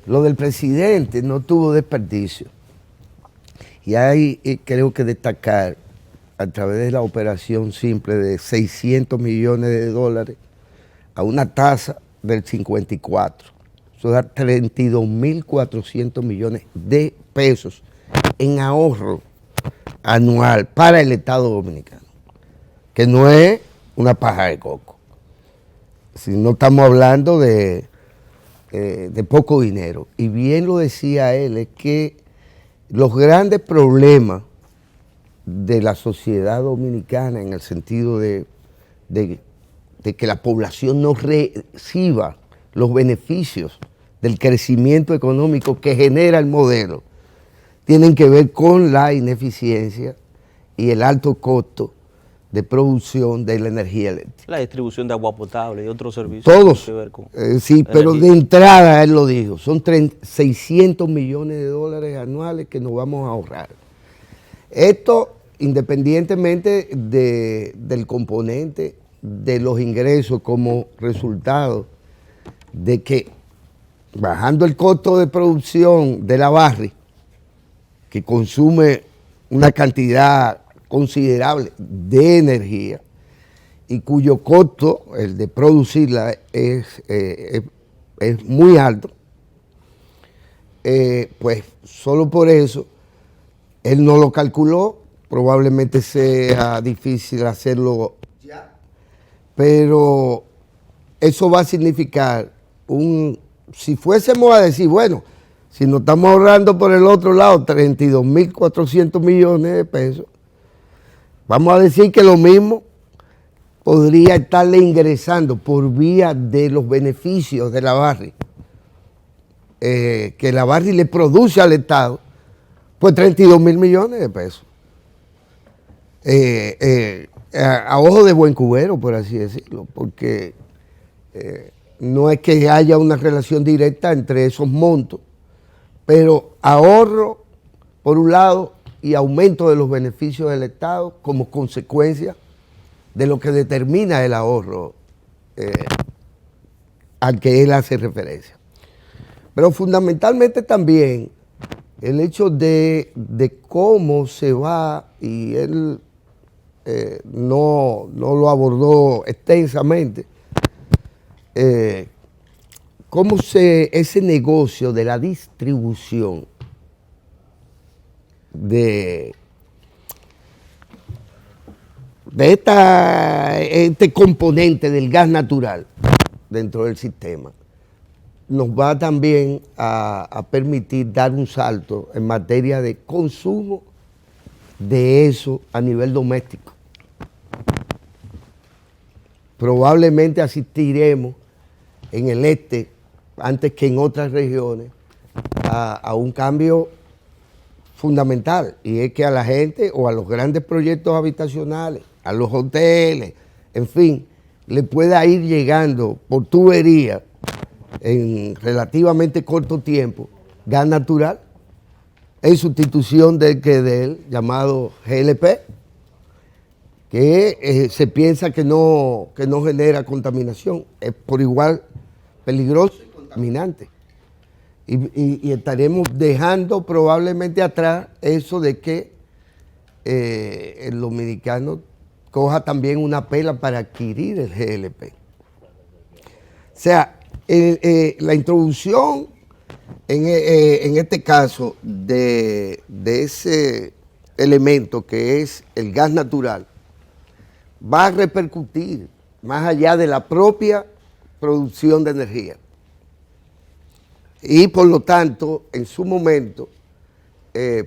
Lo del presidente no tuvo desperdicio. Y hay, creo que destacar, a través de la operación simple de $600 millones a una tasa del 54. Eso da 32.400 millones de pesos en ahorro anual para el Estado Dominicano, que no es una paja de coco. Si no estamos hablando de poco dinero. Y bien lo decía él, es que los grandes problemas de la sociedad dominicana, en el sentido de que la población no reciba los beneficios del crecimiento económico que genera el modelo, tienen que ver con la ineficiencia y el alto costo de producción de la energía eléctrica. La distribución de agua potable y otros servicios. Todos, que ver con sí, pero de entrada él lo dijo, son 600 millones de dólares anuales que nos vamos a ahorrar. Esto independientemente del componente de los ingresos como resultado de que bajando el costo de producción de la Barry, que consume una cantidad considerable de energía y cuyo costo, el de producirla, es muy alto, pues solo por eso él no lo calculó, probablemente sea difícil hacerlo ya, pero eso va a significar si fuésemos a decir, bueno, si nos estamos ahorrando por el otro lado 32.400 millones de pesos, vamos a decir que lo mismo podría estarle ingresando por vía de los beneficios de la Barry, que la Barry le produce al Estado, pues 32.000 millones de pesos. A ojo de buen cubero, por así decirlo, porque no es que haya una relación directa entre esos montos, pero ahorro por un lado y aumento de los beneficios del Estado como consecuencia de lo que determina el ahorro al que él hace referencia. Pero fundamentalmente también el hecho de cómo se va, y él no lo abordó extensamente, cómo ese negocio de la distribución este componente del gas natural dentro del sistema nos va también a permitir dar un salto en materia de consumo de eso a nivel doméstico. Probablemente asistiremos en el este, antes que en otras regiones, a un cambio fundamental, y es que a la gente o a los grandes proyectos habitacionales, a los hoteles, en fin, le pueda ir llegando por tubería en relativamente corto tiempo gas natural en sustitución del que del llamado GLP, que se piensa que no genera contaminación, es por igual peligroso y contaminante. Y estaremos dejando probablemente atrás eso de que el dominicano coja también una pela para adquirir el GLP. O sea, la introducción en este caso de ese elemento que es el gas natural va a repercutir más allá de la propia producción de energía. Y por lo tanto, en su momento,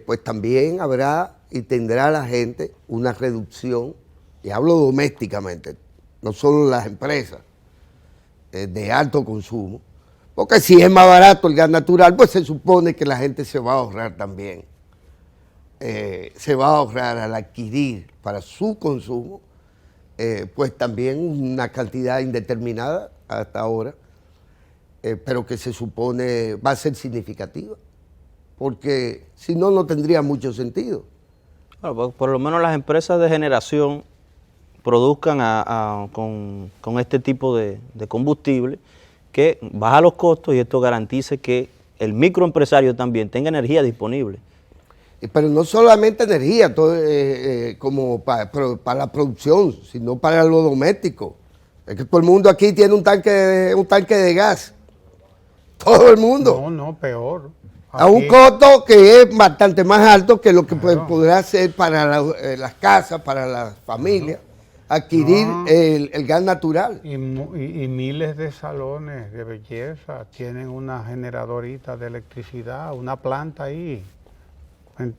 pues también habrá y tendrá la gente una reducción, y hablo domésticamente, no solo las empresas de alto consumo, porque si es más barato el gas natural, pues se supone que la gente se va a ahorrar también. Se va a ahorrar al adquirir para su consumo, pues también una cantidad indeterminada hasta ahora, pero que se supone va a ser significativa, porque si no, no tendría mucho sentido. Bueno, por lo menos las empresas de generación produzcan con este tipo de combustible que baja los costos, y esto garantice que el microempresario también tenga energía disponible. Pero no solamente energía como para la producción, sino para lo doméstico. Es que todo el mundo aquí tiene un tanque de gas. Todo el mundo. No, peor. A un costo que es bastante más alto que lo que podrá ser para las casas, para las familias, adquirir el gas natural. Y miles de salones de belleza tienen una generadorita de electricidad, una planta ahí.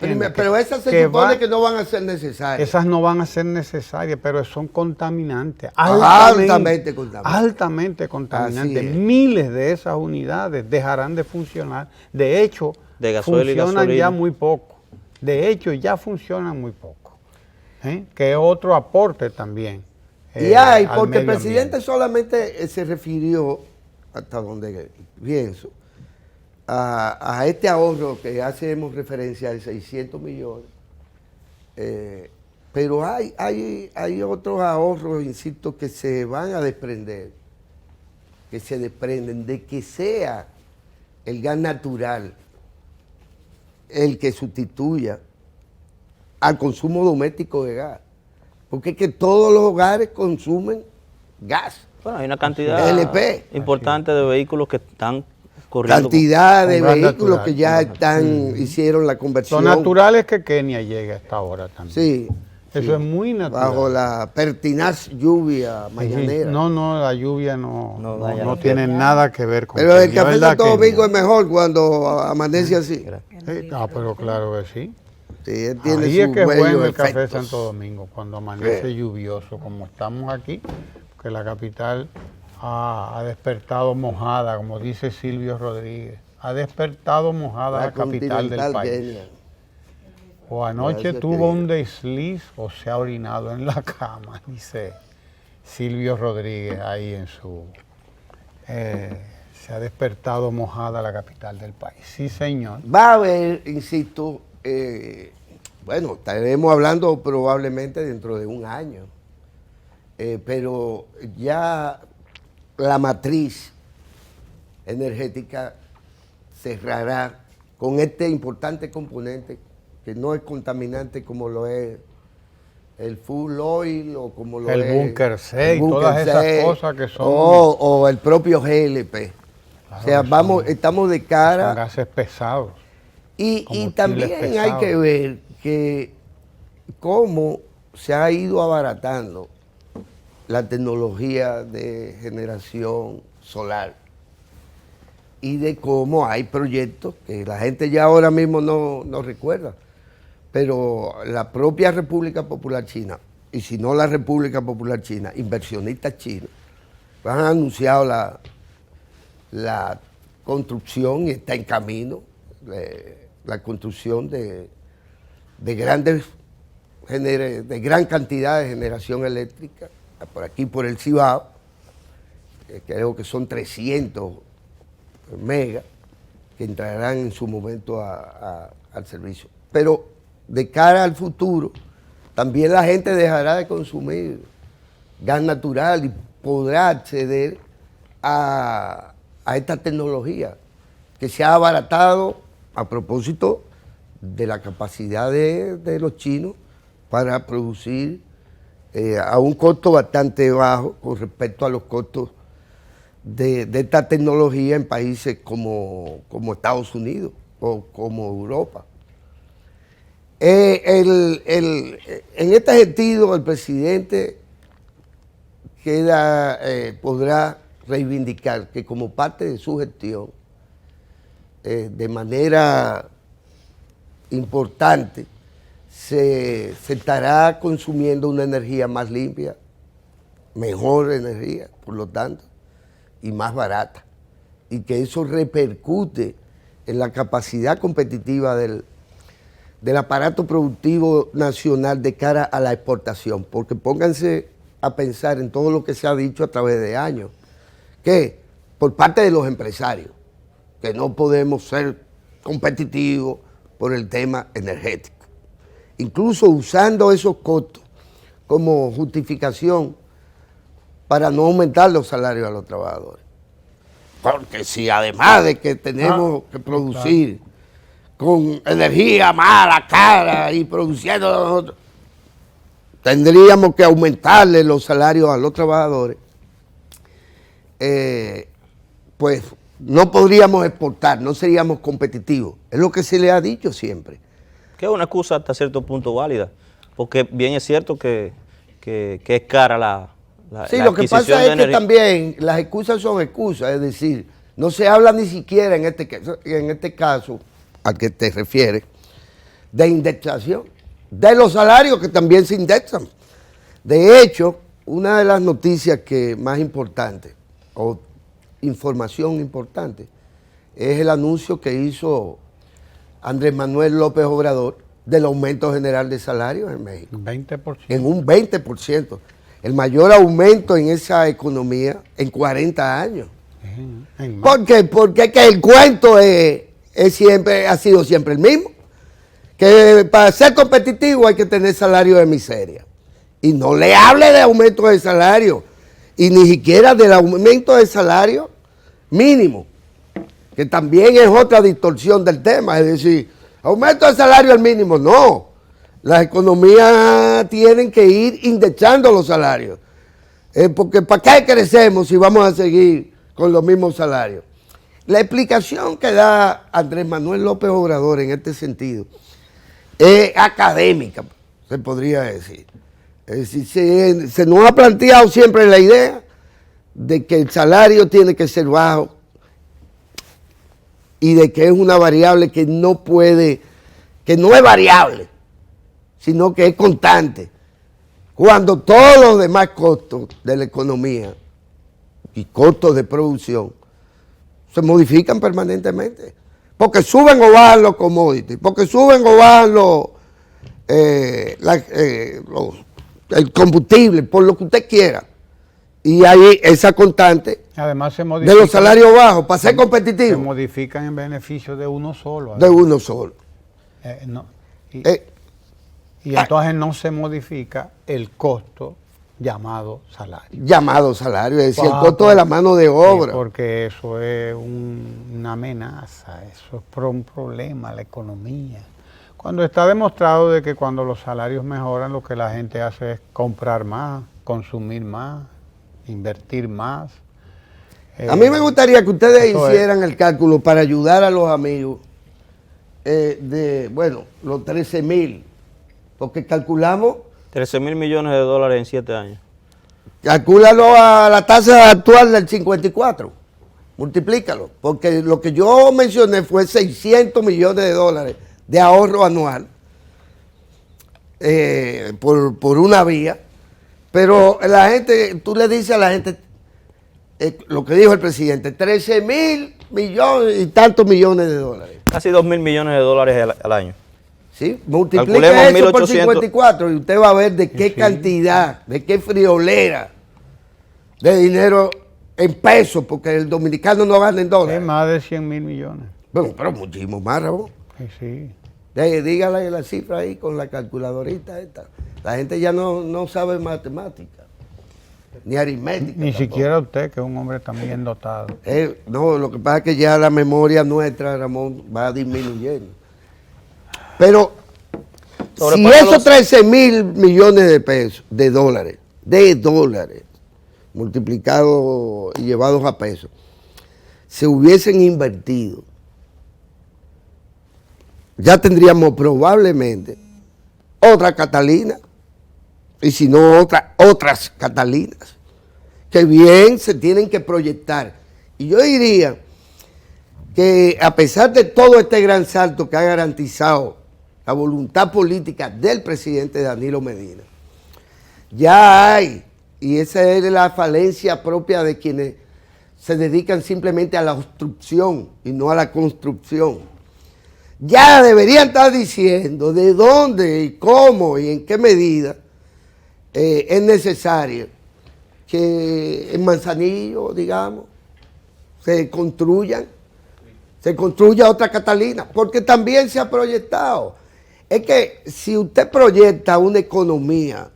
Pero esas se supone que no van a ser necesarias. Esas no van a ser necesarias, pero son contaminantes. Altamente contaminantes. Altamente contaminantes. Miles de esas unidades dejarán de funcionar. De hecho, funcionan ya muy poco. De hecho, ya funcionan muy poco. Que es otro aporte también. Y hay, porque el presidente solamente se refirió, hasta donde pienso, a este ahorro que hacemos referencia de 600 millones, pero hay otros ahorros, insisto, que se van a desprender, que se desprenden de que sea el gas natural el que sustituya al consumo doméstico de gas, porque es que todos los hogares consumen gas. Bueno, hay una cantidad importante de vehículos que están corriendo. Cantidad de vehículos que ya hicieron la conversión. Lo natural es que Kenia llegue a esta hora también. Sí. Eso es muy natural. Bajo la pertinaz lluvia mañanera. No, la lluvia no tiene nada que ver con pero el café de Santo Domingo es mejor cuando amanece así. Pero claro que sí. Sí, él tiene ahí es que es bueno el café de efectos. Santo Domingo, cuando amanece lluvioso, como estamos aquí, que la capital ha despertado mojada, como dice Silvio Rodríguez. Ha despertado mojada la capital del país. Kenia. O anoche tuvo un desliz o se ha orinado en la cama, dice Silvio Rodríguez ahí en su... se ha despertado mojada la capital del país. Sí, señor. Va a haber, insisto, bueno, estaremos hablando probablemente dentro de un año, pero ya la matriz energética cerrará con este importante componente que no es contaminante como lo es el full oil o como lo es el búnker 6, todas esas cosas que son... O el propio GLP. Claro, o sea, estamos de cara... Son gases pesados. Y también hay que ver que cómo se ha ido abaratando la tecnología de generación solar y de cómo hay proyectos que la gente ya ahora mismo no recuerda, pero la propia República Popular China, y si no la República Popular China, inversionistas chinos, han anunciado la construcción y está en camino la construcción de gran cantidad de generación eléctrica, por aquí por el Cibao, creo que son 300 megas que entrarán en su momento al servicio. Pero de cara al futuro, también la gente dejará de consumir gas natural y podrá acceder a esta tecnología que se ha abaratado a propósito de la capacidad de los chinos para producir a un costo bastante bajo con respecto a los costos de esta tecnología en países como Estados Unidos o como Europa. En este sentido, el presidente podrá reivindicar que como parte de su gestión, de manera importante, se estará consumiendo una energía más limpia, mejor energía, por lo tanto, y más barata, y que eso repercute en la capacidad competitiva del aparato productivo nacional de cara a la exportación, porque pónganse a pensar en todo lo que se ha dicho a través de años, que por parte de los empresarios, que no podemos ser competitivos por el tema energético, incluso usando esos costos como justificación para no aumentar los salarios a los trabajadores. Porque si además de que tenemos que producir con energía mala, cara y produciendo nosotros, tendríamos que aumentarle los salarios a los trabajadores, pues no podríamos exportar, no seríamos competitivos. Es lo que se le ha dicho siempre. Que es una excusa hasta cierto punto válida, porque bien es cierto que es cara la sí, lo que pasa es que también las excusas son excusas, es decir, no se habla ni siquiera en este caso al que te refieres, de indexación, de los salarios que también se indexan. De hecho, una de las noticias que más importantes, o información importante, es el anuncio que hizo Andrés Manuel López Obrador del aumento general de salarios en México. 20%. En un 20%. El mayor aumento en esa economía en 40 años. ¿Por qué? Porque es que el cuento ha sido siempre el mismo. Que para ser competitivo hay que tener salario de miseria. Y no le hable de aumento de salario. Y ni siquiera del aumento de salario mínimo. Que también es otra distorsión del tema. Es decir, aumento de salario al mínimo. No. Las economías tienen que ir indexando los salarios. Porque ¿para qué crecemos si vamos a seguir con los mismos salarios? La explicación que da Andrés Manuel López Obrador en este sentido es académica, se podría decir. Es decir, se nos ha planteado siempre la idea de que el salario tiene que ser bajo y de que es una variable que no es variable, sino que es constante, cuando todos los demás costos de la economía y costos de producción se modifican permanentemente, porque suben o bajan los commodities, porque suben o bajan el combustible, por lo que usted quiera, y hay esa constante. Además de los salarios bajos, para ser competitivos. Se modifican en beneficio de uno solo. De uno solo. Y entonces no se modifica el costo llamado salario. Llamado salario, es decir, el costo de la mano de obra. Porque eso es una amenaza, eso es un problema, la economía. Cuando está demostrado de que cuando los salarios mejoran, lo que la gente hace es comprar más, consumir más, invertir más. A mí me gustaría que ustedes hicieran el cálculo para ayudar a los amigos los 13,000, porque calculamos 13.000 millones de dólares en 7 años. Calcúlalo a la tasa actual del 54. Multiplícalo. Porque lo que yo mencioné fue 600 millones de dólares de ahorro anual por una vía. Pero la gente, tú le dices a la gente lo que dijo el presidente, 13.000 millones y tantos millones de dólares. Casi 2.000 millones de dólares al año. Sí, multiplique Calculemos eso por 1.800. 54 y usted va a ver de qué cantidad, de qué friolera de dinero en pesos, porque el dominicano no gana en dólares. Es más de 100.000 millones. Bueno, pero muchísimo más, Ramón. Sí. Dígale la cifra ahí con la calculadorita esta. La gente ya no sabe matemática, ni aritmética. Ni tampoco. siquiera usted, que es un hombre también dotado. No, lo que pasa es que ya la memoria nuestra, Ramón, va disminuyendo. Pero si esos 13.000 millones de pesos, de dólares, multiplicados y llevados a pesos, se hubiesen invertido, ya tendríamos probablemente otra Catalina, y si no otras Catalinas, que bien se tienen que proyectar. Y yo diría que a pesar de todo este gran salto que ha garantizado la voluntad política del presidente Danilo Medina, ya hay, y esa es la falencia propia de quienes se dedican simplemente a la obstrucción y no a la construcción, ya deberían estar diciendo de dónde y cómo y en qué medida es necesario que en Manzanillo, digamos, se construya otra Catalina, porque también se ha proyectado. Es que si usted proyecta una economía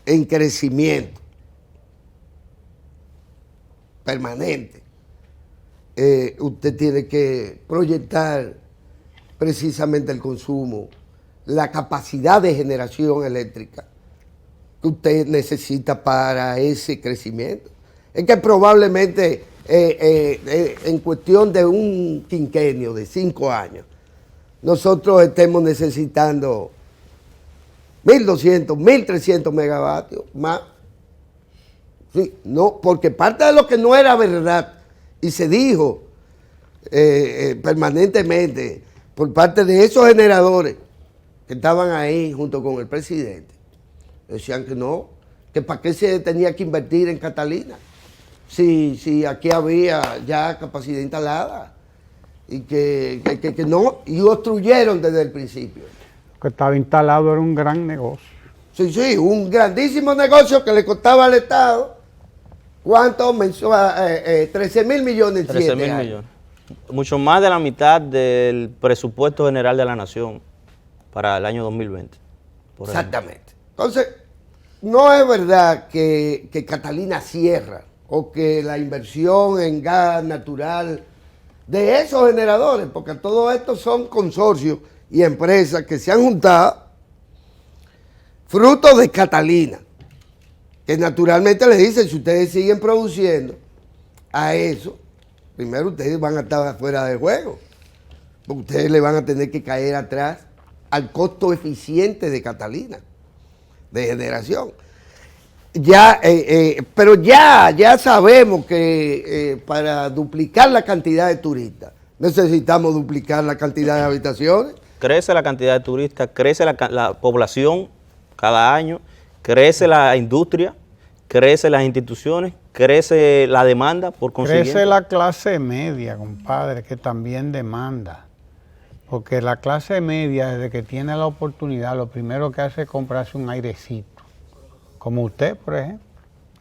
en crecimiento permanente, usted tiene que proyectar precisamente el consumo, la capacidad de generación eléctrica que usted necesita para ese crecimiento. Es que probablemente en cuestión de un quinquenio de 5 años, nosotros estemos necesitando 1.200, 1.300 megavatios más. Sí, no, porque parte de lo que no era verdad y se dijo permanentemente por parte de esos generadores que estaban ahí junto con el presidente, decían que no, que para qué se tenía que invertir en Catalina, si aquí había ya capacidad instalada, y que no, y obstruyeron desde el principio. Lo que estaba instalado era un gran negocio. Sí, un grandísimo negocio que le costaba al Estado, ¿cuánto mensual? 13.000 millones en 7 13.000 años. millones. Mucho más de la mitad del presupuesto general de la nación para el año 2020. Exactamente. Entonces, no es verdad que Catalina cierra o que la inversión en gas natural de esos generadores, porque todos estos son consorcios y empresas que se han juntado fruto de Catalina, que naturalmente les dicen, si ustedes siguen produciendo a eso, primero ustedes van a estar fuera de juego, porque ustedes le van a tener que caer atrás al costo eficiente de Catalina, de generación. Pero ya sabemos que para duplicar la cantidad de turistas, necesitamos duplicar la cantidad de habitaciones. Crece la cantidad de turistas, crece la población cada año, crece la industria, crece las instituciones, crece la demanda, por consiguiente. Crece la clase media, compadre, que también demanda. Porque la clase media, desde que tiene la oportunidad, lo primero que hace es comprarse un airecito. Como usted, por ejemplo,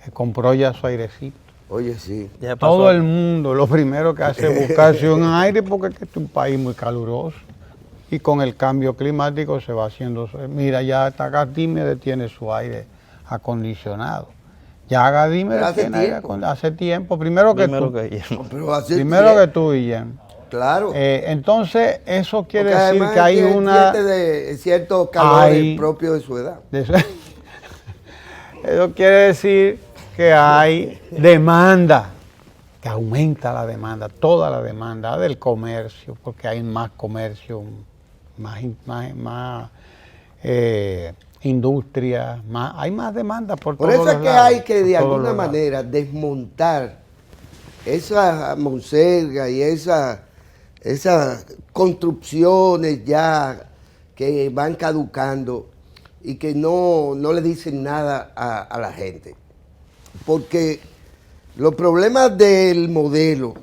que compró ya su airecito. Oye, sí. Ya pasó. Todo el mundo lo primero que hace es buscarse un aire porque este es un país muy caluroso. Y con el cambio climático se va haciendo... Mira, ya hasta Gadímedes tiene su aire acondicionado. Ya Gadímedes tiene aire acondicionado. Hace tiempo. Primero que tú. Primero que tú, Guillermo. Claro. Entonces, eso quiere porque decir que hay una... de ciertos calores propios de su edad. Eso quiere decir que hay demanda, que aumenta la demanda, toda la demanda del comercio, porque hay más comercio, más industria, hay más demanda por Por todos eso es los que lados, hay que de por todos alguna los lados. manera desmontar esa monserga y esas construcciones ya que van caducando y que no le dicen nada a la gente. Porque los problemas del modelo,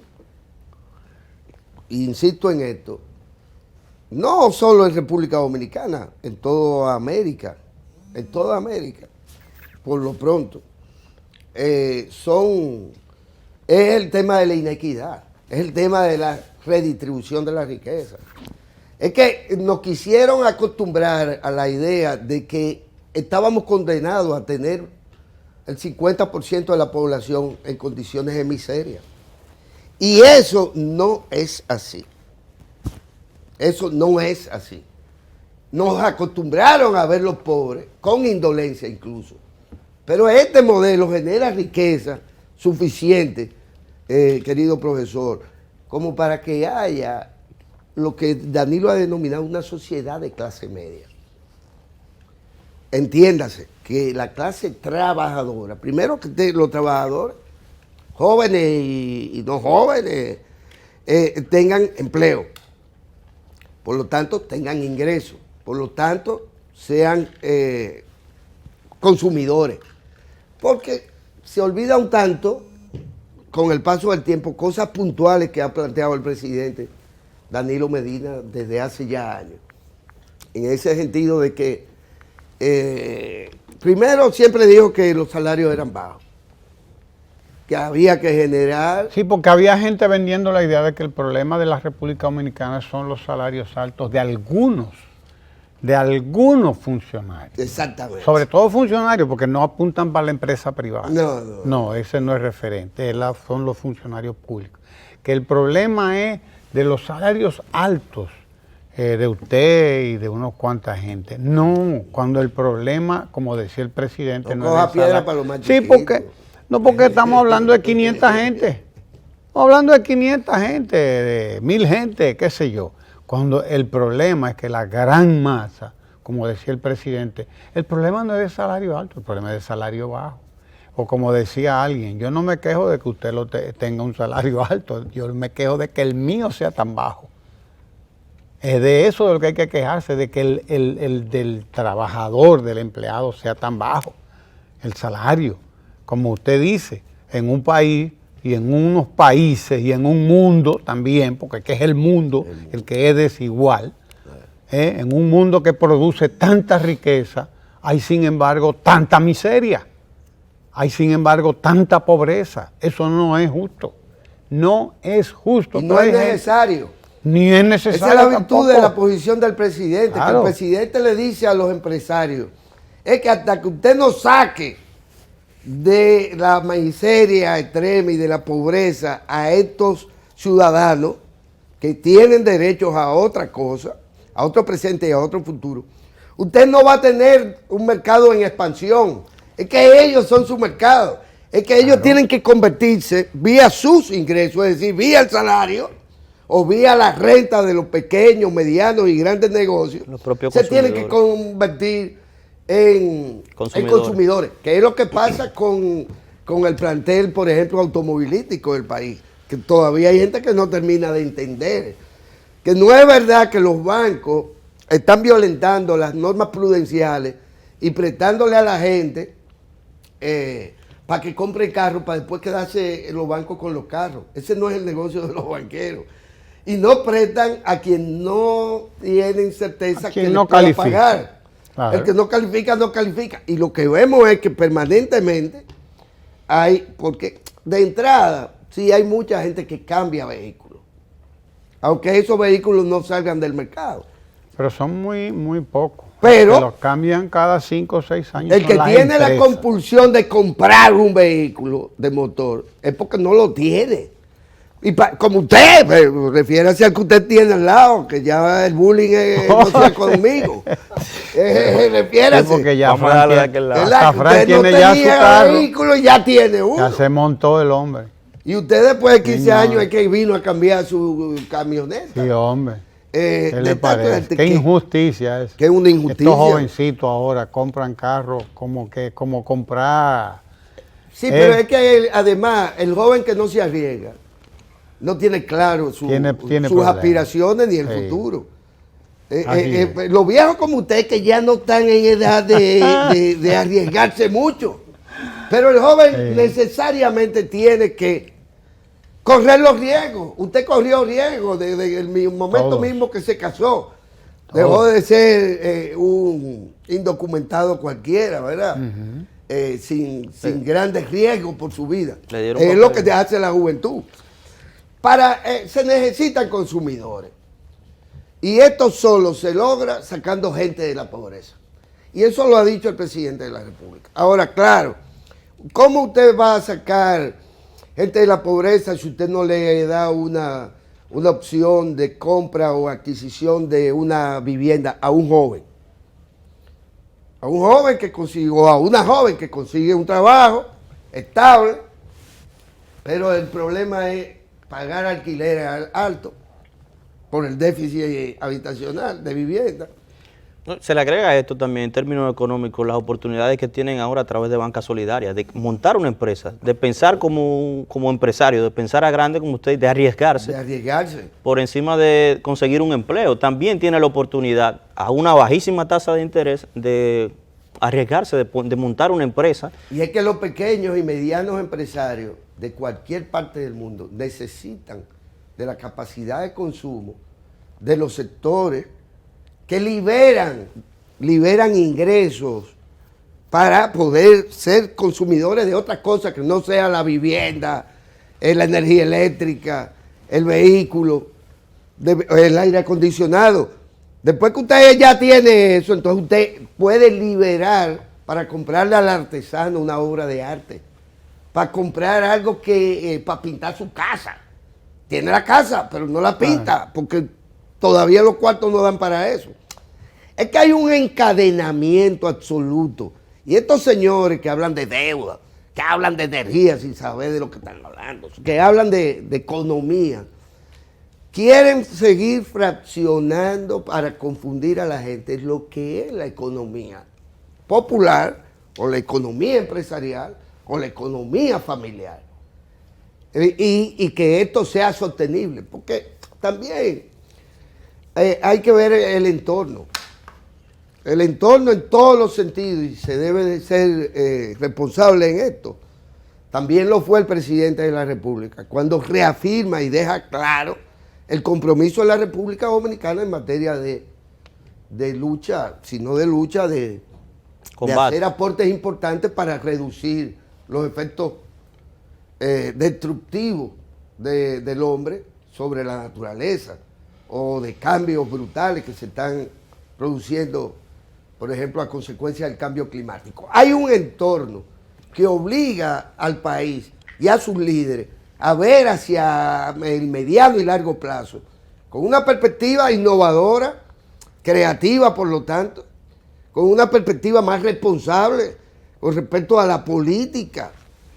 insisto en esto, no solo en República Dominicana, en toda América, por lo pronto, es el tema de la inequidad, es el tema de la redistribución de la riqueza. Es que nos quisieron acostumbrar a la idea de que estábamos condenados a tener el 50% de la población en condiciones de miseria. Y eso no es así. Eso no es así. Nos acostumbraron a ver los pobres, con indolencia incluso. Pero este modelo genera riqueza suficiente, querido profesor, como para que haya lo que Danilo ha denominado una sociedad de clase media. Entiéndase que la clase trabajadora, primero que los trabajadores, jóvenes y no jóvenes, tengan empleo, por lo tanto tengan ingresos, por lo tanto sean consumidores, porque se olvida un tanto con el paso del tiempo cosas puntuales que ha planteado el presidente Danilo Medina desde hace ya años, en ese sentido de que primero siempre dijo que los salarios eran bajos, que había que generar... Sí, porque había gente vendiendo la idea de que el problema de la República Dominicana son los salarios altos de algunos funcionarios. Exactamente. Sobre todo funcionarios, porque no apuntan para la empresa privada. No. Ese no es referente, son los funcionarios públicos. Que el problema es de los salarios altos de usted y de unos cuantas gente. No, cuando el problema, como decía el presidente, No no coja es el piedra salario. para los más Sí, porque estamos hablando de 500 gente. Estamos hablando de 500 gente, de 1000 gente, qué sé yo. Cuando el problema es que la gran masa, como decía el presidente, el problema no es de salario alto, el problema es de salario bajo. O como decía alguien, yo no me quejo de que usted tenga un salario alto, yo me quejo de que el mío sea tan bajo. Es de eso de lo que hay que quejarse, de que el del trabajador, del empleado sea tan bajo, el salario. Como usted dice, en un país y en unos países y en un mundo también, porque es el mundo el que es desigual, en un mundo que produce tanta riqueza, hay sin embargo tanta miseria, hay sin embargo tanta pobreza. Eso no es justo, no es justo. Y no es necesario. Ni es necesario. Esa es la virtud tampoco de la posición del presidente, Claro. que el presidente le dice a los empresarios, es que hasta que usted no saque de la miseria extrema y de la pobreza a estos ciudadanos que tienen derechos a otra cosa, a otro presente y a otro futuro, usted no va a tener un mercado en expansión. Es que ellos son su mercado. Es que ellos tienen que convertirse vía sus ingresos, es decir, vía el salario o vía la renta de los pequeños, medianos y grandes negocios. Los propios se tienen que consumidores. convertir en consumidores, que es lo que pasa con el plantel, por ejemplo, automovilístico del país, que todavía hay gente que no termina de entender, que no es verdad que los bancos están violentando las normas prudenciales y prestándole a la gente para que compre carros para después quedarse en los bancos con los carros. Ese no es el negocio de los banqueros. Y no prestan a quien no tienen certeza que no les pueda califica. pagar. Claro. El que no califica, no califica. Y lo que vemos es que permanentemente hay, porque de entrada, sí hay mucha gente que cambia vehículos, aunque esos vehículos no salgan del mercado. Pero son muy pocos. Pero que los cambian cada 5 o 6 años. el son que las tiene la empresas. compulsión de comprar un vehículo de motor es porque no lo tiene. Y como usted, refiérase al que usted tiene al lado, que ya el bullying no sea conmigo. Refiérase. Sí, porque ya Vamos a darle de aquel lado. ¿Verdad? hasta Que Frank usted no tiene ya su tenía carro. vehículo y ya tiene uno. Ya se montó el hombre. Y usted después de 15 Señor. años es que vino a cambiar su camioneta. Sí, hombre. ¿Qué le de tanto parece? gente Qué injusticia es. que es una injusticia. Estos jovencitos ahora compran carros como comprar. Sí, pero es que además el joven que no se arriesga no tiene claro Tiene sus problemas. aspiraciones ni el Sí. futuro. Así es. Los viejos como usted que ya no están en edad de arriesgarse mucho. Pero el joven necesariamente tiene que correr los riesgos. Usted corrió riesgos desde el momento Todos. mismo que se casó. Dejó de ser un indocumentado cualquiera, ¿verdad? Sin grandes riesgos por su vida. Le dieron Es lo papel. que hace la juventud. Se necesitan consumidores. Y esto solo se logra sacando gente de la pobreza. Y eso lo ha dicho el presidente de la República. Ahora, claro, ¿cómo usted va a sacar gente de la pobreza si usted no le da una opción de compra o adquisición de una vivienda a un joven? A un joven que consigue, o a una joven que consigue un trabajo estable, pero el problema es pagar alquileres altos por el déficit habitacional de vivienda. Se le agrega a esto también en términos económicos las oportunidades que tienen ahora a través de bancas solidarias, de montar una empresa, de pensar como empresario, de pensar a grande como usted, de arriesgarse. De arriesgarse. Por encima de conseguir un empleo. También tiene la oportunidad a una bajísima tasa de interés de arriesgarse, de montar una empresa. Y es que los pequeños y medianos empresarios de cualquier parte del mundo necesitan de la capacidad de consumo de los sectores que liberan ingresos para poder ser consumidores de otras cosas que no sea la vivienda, la energía eléctrica, el vehículo, el aire acondicionado. Después que usted ya tiene eso, entonces usted puede liberar para comprarle al artesano una obra de arte, para comprar algo para pintar su casa. Tiene la casa, pero no la pinta, porque todavía los cuartos no dan para eso. Es que hay un encadenamiento absoluto. Y estos señores que hablan de deuda, que hablan de energía sin saber de lo que están hablando, que hablan de economía, quieren seguir fraccionando para confundir a la gente lo que es la economía popular, o la economía empresarial, o la economía familiar. Y que esto sea sostenible, porque también hay que ver el entorno. El entorno en todos los sentidos, y se debe de ser responsable en esto. También lo fue el presidente de la República, cuando reafirma y deja claro el compromiso de la República Dominicana en materia de lucha, sino de lucha de hacer aportes importantes para reducir los efectos destructivos del hombre sobre la naturaleza, o de cambios brutales que se están produciendo, por ejemplo, a consecuencia del cambio climático. Hay un entorno que obliga al país y a sus líderes a ver hacia el mediano y largo plazo, con una perspectiva innovadora, creativa por lo tanto, con una perspectiva más responsable con respecto a la política,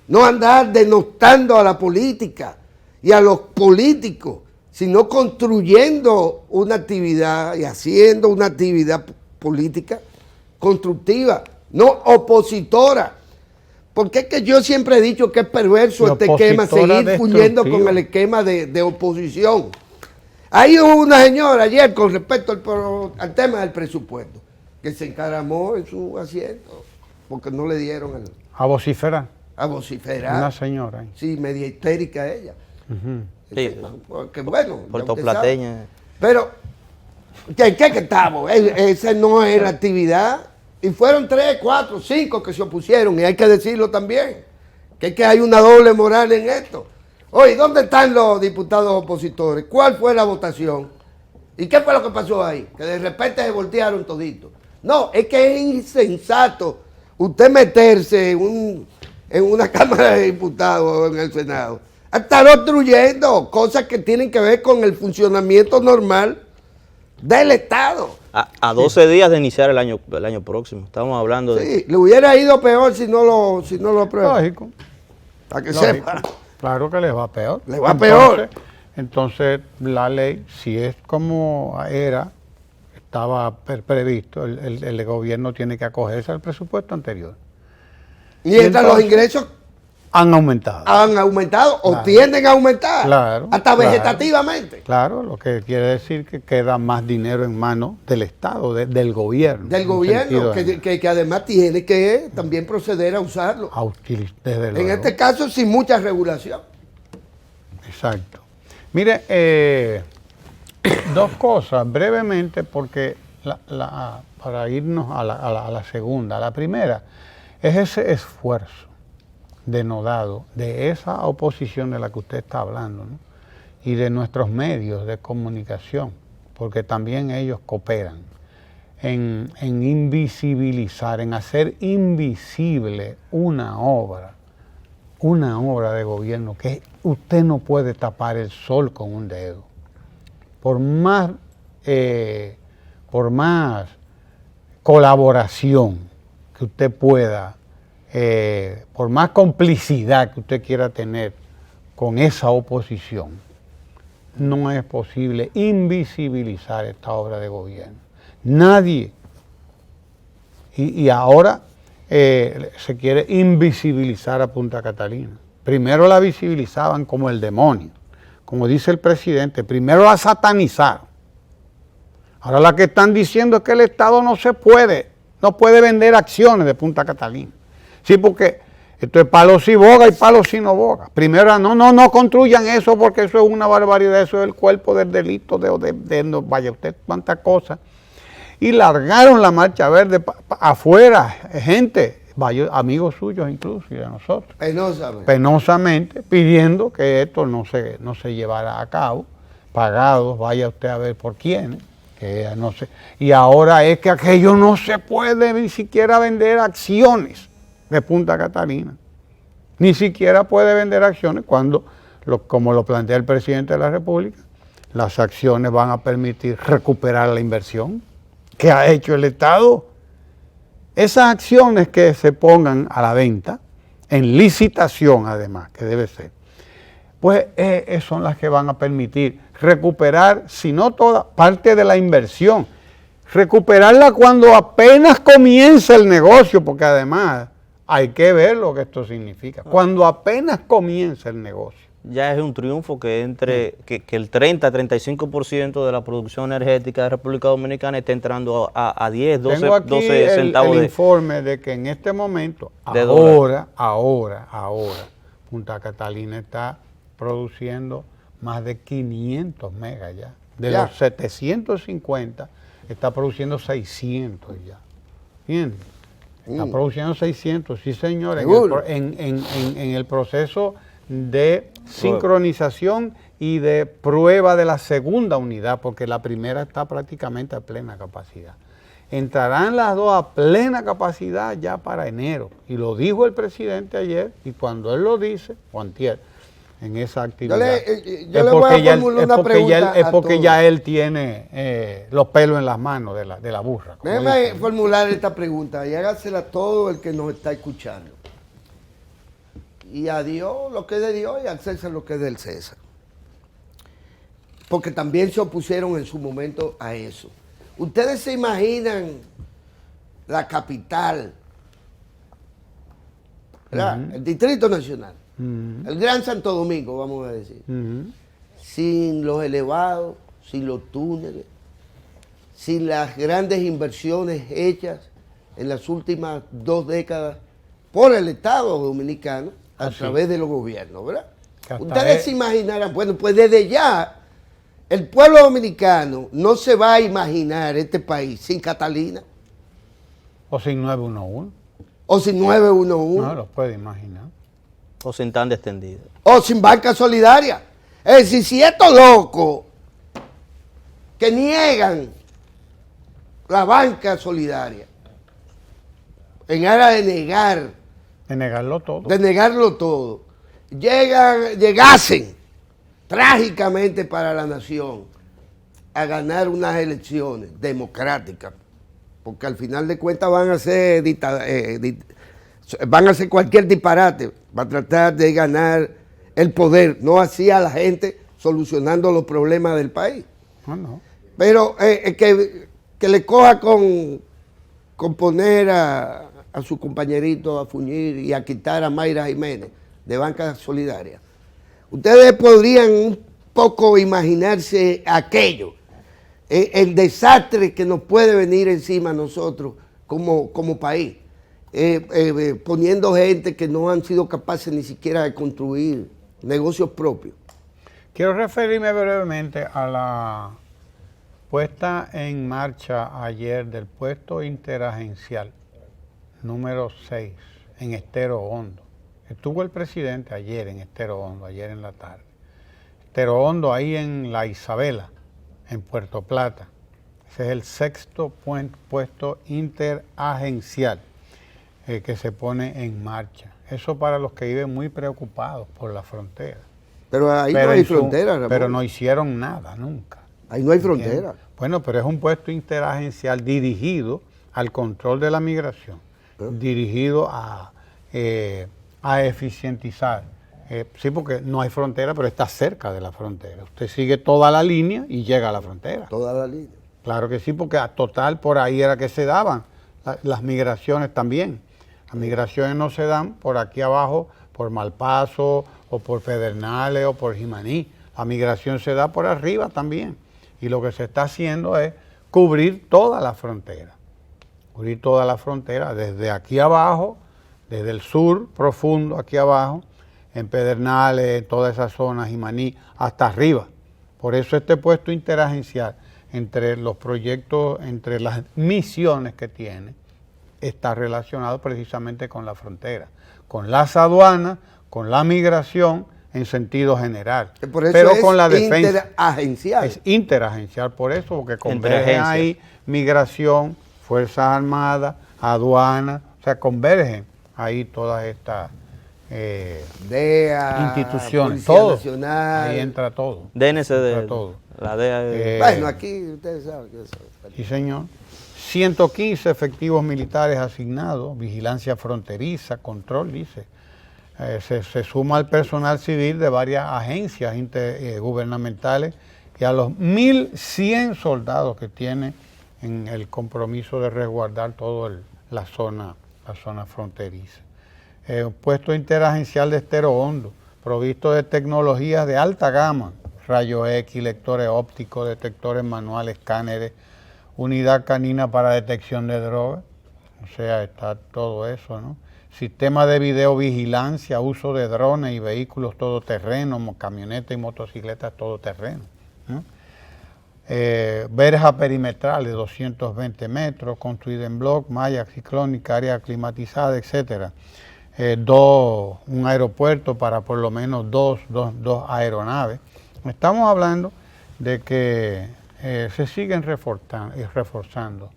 no andar denostando a la política y a los políticos, sino construyendo una actividad y haciendo una actividad política constructiva, no opositora. Porque es que yo siempre he dicho que es perverso este esquema, seguir fuñendo con el esquema de oposición. Hay una señora ayer con respecto al tema del presupuesto, que se encaramó en su asiento, porque no le dieron A vociferar. a vociferar. Una señora. Sí, media histérica ella. Sí, Porque bueno, ya usted puertoplateña. sabe. Pero, ¿en qué que estamos? Esa no es la actividad. Y fueron 3, 4, 5 que se opusieron, y hay que decirlo también, que es que hay una doble moral en esto. Oye, ¿dónde están los diputados opositores? ¿Cuál fue la votación? ¿Y qué fue lo que pasó ahí? Que de repente se voltearon toditos. No, es que es insensato usted meterse en una Cámara de Diputados o en el Senado a estar obstruyendo cosas que tienen que ver con el funcionamiento normal del Estado. A 12 días de iniciar el año próximo. Estamos hablando de... Sí, le hubiera ido peor si no lo aprueba. Lógico. Para que Lógico. sepa. Claro que les va peor. Le va peor. entonces la ley, si es como estaba previsto, el gobierno tiene que acogerse al presupuesto anterior. Mientras los ingresos han aumentado. Han aumentado o tienden a aumentar. Claro, hasta claro, vegetativamente. Claro, lo que quiere decir que queda más dinero en manos del Estado, del gobierno. Del gobierno, que además tiene que también proceder a usarlo. Desde luego. En este caso, sin mucha regulación. Exacto. Mire, dos cosas brevemente, porque para irnos a la segunda. La primera es ese esfuerzo denodado de esa oposición de la que usted está hablando, ¿no? Y de nuestros medios de comunicación, porque también ellos cooperan en invisibilizar, en hacer invisible una obra de gobierno que usted no puede tapar el sol con un dedo. Por más colaboración que usted pueda, por más complicidad que usted quiera tener con esa oposición, no es posible invisibilizar esta obra de gobierno. Nadie. Y ahora se quiere invisibilizar a Punta Catalina. Primero la visibilizaban como el demonio, como dice el presidente, primero la satanizaron. Ahora la que están diciendo es que el Estado no puede vender acciones de Punta Catalina. Sí, porque esto es palo si boga y palo si no boga. Primero, no construyan eso porque eso es una barbaridad, eso es el cuerpo del delito, no vaya usted cuántas cosas. Y largaron la marcha verde afuera, gente, amigos suyos incluso y de nosotros. Penosamente, pidiendo que esto no se llevara a cabo, pagados, vaya usted a ver por quiénes. Que no sé. Y ahora es que aquello no se puede ni siquiera vender acciones de Punta Catalina. Ni siquiera puede vender acciones cuando, como lo plantea el presidente de la República, las acciones van a permitir recuperar la inversión que ha hecho el Estado. Esas acciones que se pongan a la venta, en licitación además, que debe ser, pues son las que van a permitir recuperar, si no toda, parte de la inversión. Recuperarla cuando apenas comienza el negocio, porque además hay que ver lo que esto significa. Cuando apenas comienza el negocio. Ya es un triunfo que que el 30-35% de la producción energética de República Dominicana esté entrando a 10, 12, Tengo aquí 12 centavos el informe de que en este momento, ahora, Punta Catalina está produciendo más de 500 megas ya. De los 750, está produciendo 600 ya. ¿Entiendes? Está produciendo 600, sí señor, en el proceso de sincronización y de prueba de la segunda unidad, porque la primera está prácticamente a plena capacidad. Entrarán las dos a plena capacidad ya para enero, y lo dijo el presidente ayer, y cuando él lo dice, o antier, en esa actividad, yo le voy a formular una pregunta. Es porque ya él tiene los pelos en las manos de la burra. Déjeme formular esta pregunta y hágasela a todo el que nos está escuchando. Y a Dios lo que es de Dios y al César lo que es del César. Porque también se opusieron en su momento a eso. ¿Ustedes se imaginan la capital, ¿verdad? El Distrito Nacional, el Gran Santo Domingo, vamos a decir, sin los elevados, sin los túneles, sin las grandes inversiones hechas en las últimas 2 décadas por el Estado dominicano a través de los gobiernos, ¿verdad? Ustedes se imaginarán, bueno, pues desde ya el pueblo dominicano no se va a imaginar este país sin Catalina. O sin 911. O sin 911. No lo puede imaginar. O sin tan extendido. O sin banca solidaria. Es decir, si estos locos que niegan la banca solidaria en aras de negar, de negarlo todo, llegasen trágicamente para la nación a ganar unas elecciones democráticas, porque al final de cuentas van a hacer cualquier disparate para tratar de ganar el poder, no así a la gente solucionando los problemas del país. No. Pero que le coja con poner a su compañerito a fuñir y a quitar a Mayra Jiménez de Banca Solidaria. Ustedes podrían un poco imaginarse aquello, el desastre que nos puede venir encima a nosotros como país, poniendo gente que no han sido capaces ni siquiera de construir negocios propios. Quiero referirme brevemente a la puesta en marcha ayer del puesto interagencial número 6 en Estero Hondo. Estuvo el presidente ayer en Estero Hondo, ayer en la tarde. Estero Hondo ahí en La Isabela, en Puerto Plata. Ese es el 6º puesto interagencial que se pone en marcha. Eso para los que viven muy preocupados por la frontera. Pero ahí no hay frontera, Ramón. Pero no hicieron nada nunca. Ahí no hay frontera. Bueno, pero es un puesto interagencial dirigido al control de la migración, dirigido a eficientizar. Sí, porque no hay frontera, pero está cerca de la frontera. Usted sigue toda la línea y llega a la frontera. Toda la línea. Claro que sí, porque a total por ahí era que se daban las migraciones también. Las migraciones no se dan por aquí abajo, por Malpaso, o por Pedernales, o por Jimaní. La migración se da por arriba también. Y lo que se está haciendo es cubrir toda la frontera. Cubrir toda la frontera desde aquí abajo, desde el sur profundo aquí abajo, en Pedernales, en toda esa zona, Jimaní, hasta arriba. Por eso este puesto interagencial entre los proyectos, entre las misiones que tiene, está relacionado precisamente con la frontera, con las aduanas, con la migración en sentido general, por eso pero es con la defensa. Interagencial. Es interagencial por eso, porque convergen ahí migración, Fuerzas Armadas, aduanas, o sea, convergen ahí todas estas DEA, instituciones, Policía todo, Nacional. ahí entra todo. DNCD, Entra todo. la DEA. Bueno, aquí ustedes saben que eso. Sí, señor. 115 efectivos militares asignados, vigilancia fronteriza, control, dice. Se suma al personal civil de varias agencias gubernamentales y a los 1.100 soldados que tiene en el compromiso de resguardar toda la zona fronteriza. Un puesto interagencial de Estero Hondo, provisto de tecnologías de alta gama, rayos X, lectores ópticos, detectores manuales, escáneres, unidad canina para detección de drogas, o sea, está todo eso, ¿no? Sistema de videovigilancia, uso de drones y vehículos todoterrenos, camionetas y motocicletas todoterrenos, ¿no? Verja perimetral de 220 metros, construida en bloc, malla ciclónica, área climatizada, etcétera. Un aeropuerto para por lo menos dos aeronaves. Estamos hablando de que se siguen reforzando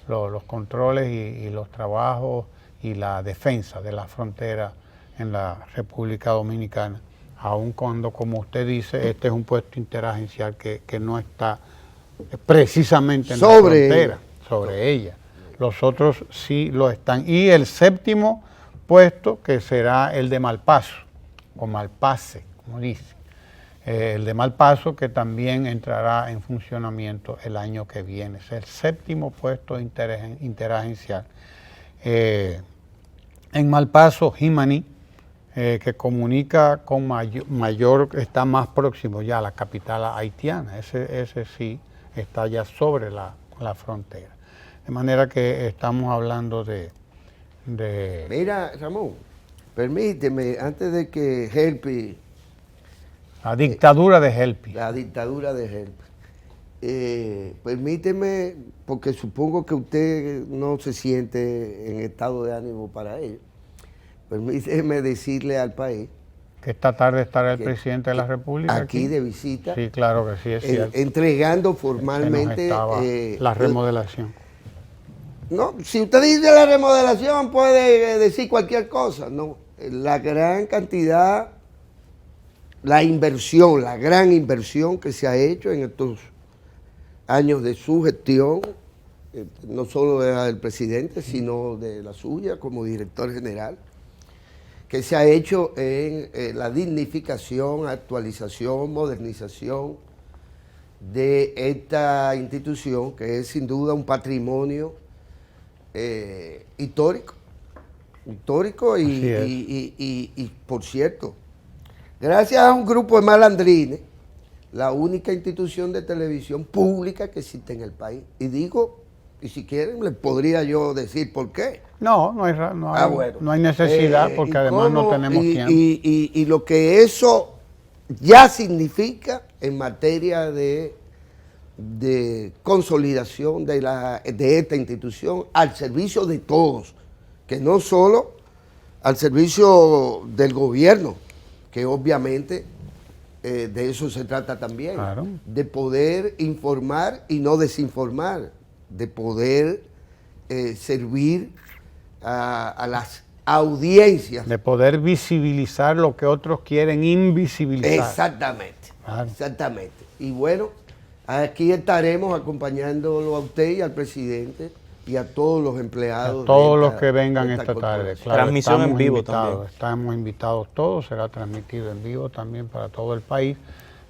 los controles y los trabajos y la defensa de la frontera en la República Dominicana, aun cuando, como usted dice, este es un puesto interagencial que no está precisamente en la frontera, sobre ella. Los otros sí lo están. Y el 7º puesto, que será el de Malpaso, o Malpase, como dice. El de Malpaso, que también entrará en funcionamiento el año que viene. Es el 7º puesto interagencial. En Malpaso, Jimaní, que comunica con mayor, está más próximo ya a la capital haitiana. Ese sí está ya sobre la frontera. De manera que estamos hablando de... Mira, Ramón, permíteme, antes de que Helpi... La dictadura de Helpi. La dictadura de Helpi. Permíteme, porque supongo que usted no se siente en estado de ánimo para ello. Permíteme decirle al país... Que esta tarde estará el presidente de la República aquí de visita. Sí, claro que sí, es cierto. Entregando formalmente... la remodelación. No, si usted dice la remodelación puede decir cualquier cosa, no. La gran cantidad, la gran inversión que se ha hecho en estos años de su gestión, no solo del presidente, sino de la suya como director general, que se ha hecho en la dignificación, actualización, modernización de esta institución, que es sin duda un patrimonio histórico y por cierto, gracias a un grupo de malandrines, la única institución de televisión pública que existe en el país. Y digo, y si quieren, les podría yo decir por qué. No hay necesidad, porque además no tenemos tiempo. Y lo que eso ya significa en materia de consolidación de esta institución al servicio de todos, que no solo al servicio del gobierno, que obviamente de eso se trata también, claro, de poder informar y no desinformar, de poder servir a las audiencias. De poder visibilizar lo que otros quieren invisibilizar. Exactamente, claro. Exactamente. Y bueno, aquí estaremos acompañándolo a usted y al presidente y a todos los empleados. A todos los que vengan esta tarde. Claro, transmisión en vivo también. Estamos invitados todos, será transmitido en vivo también para todo el país.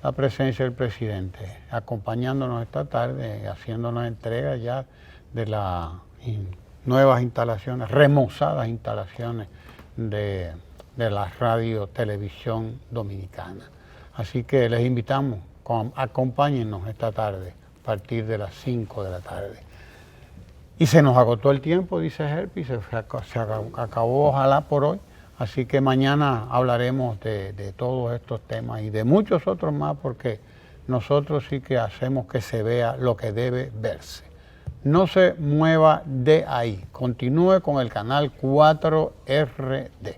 La presencia del presidente, acompañándonos esta tarde, haciéndonos entrega ya de las nuevas instalaciones, remozadas instalaciones de la radio televisión dominicana. Así que les invitamos, acompáñennos esta tarde a partir de las 5 de la tarde. Y se nos agotó el tiempo, dice Herpy, se acabó ojalá por hoy. Así que mañana hablaremos de todos estos temas y de muchos otros más, porque nosotros sí que hacemos que se vea lo que debe verse. No se mueva de ahí, continúe con el canal 4RD.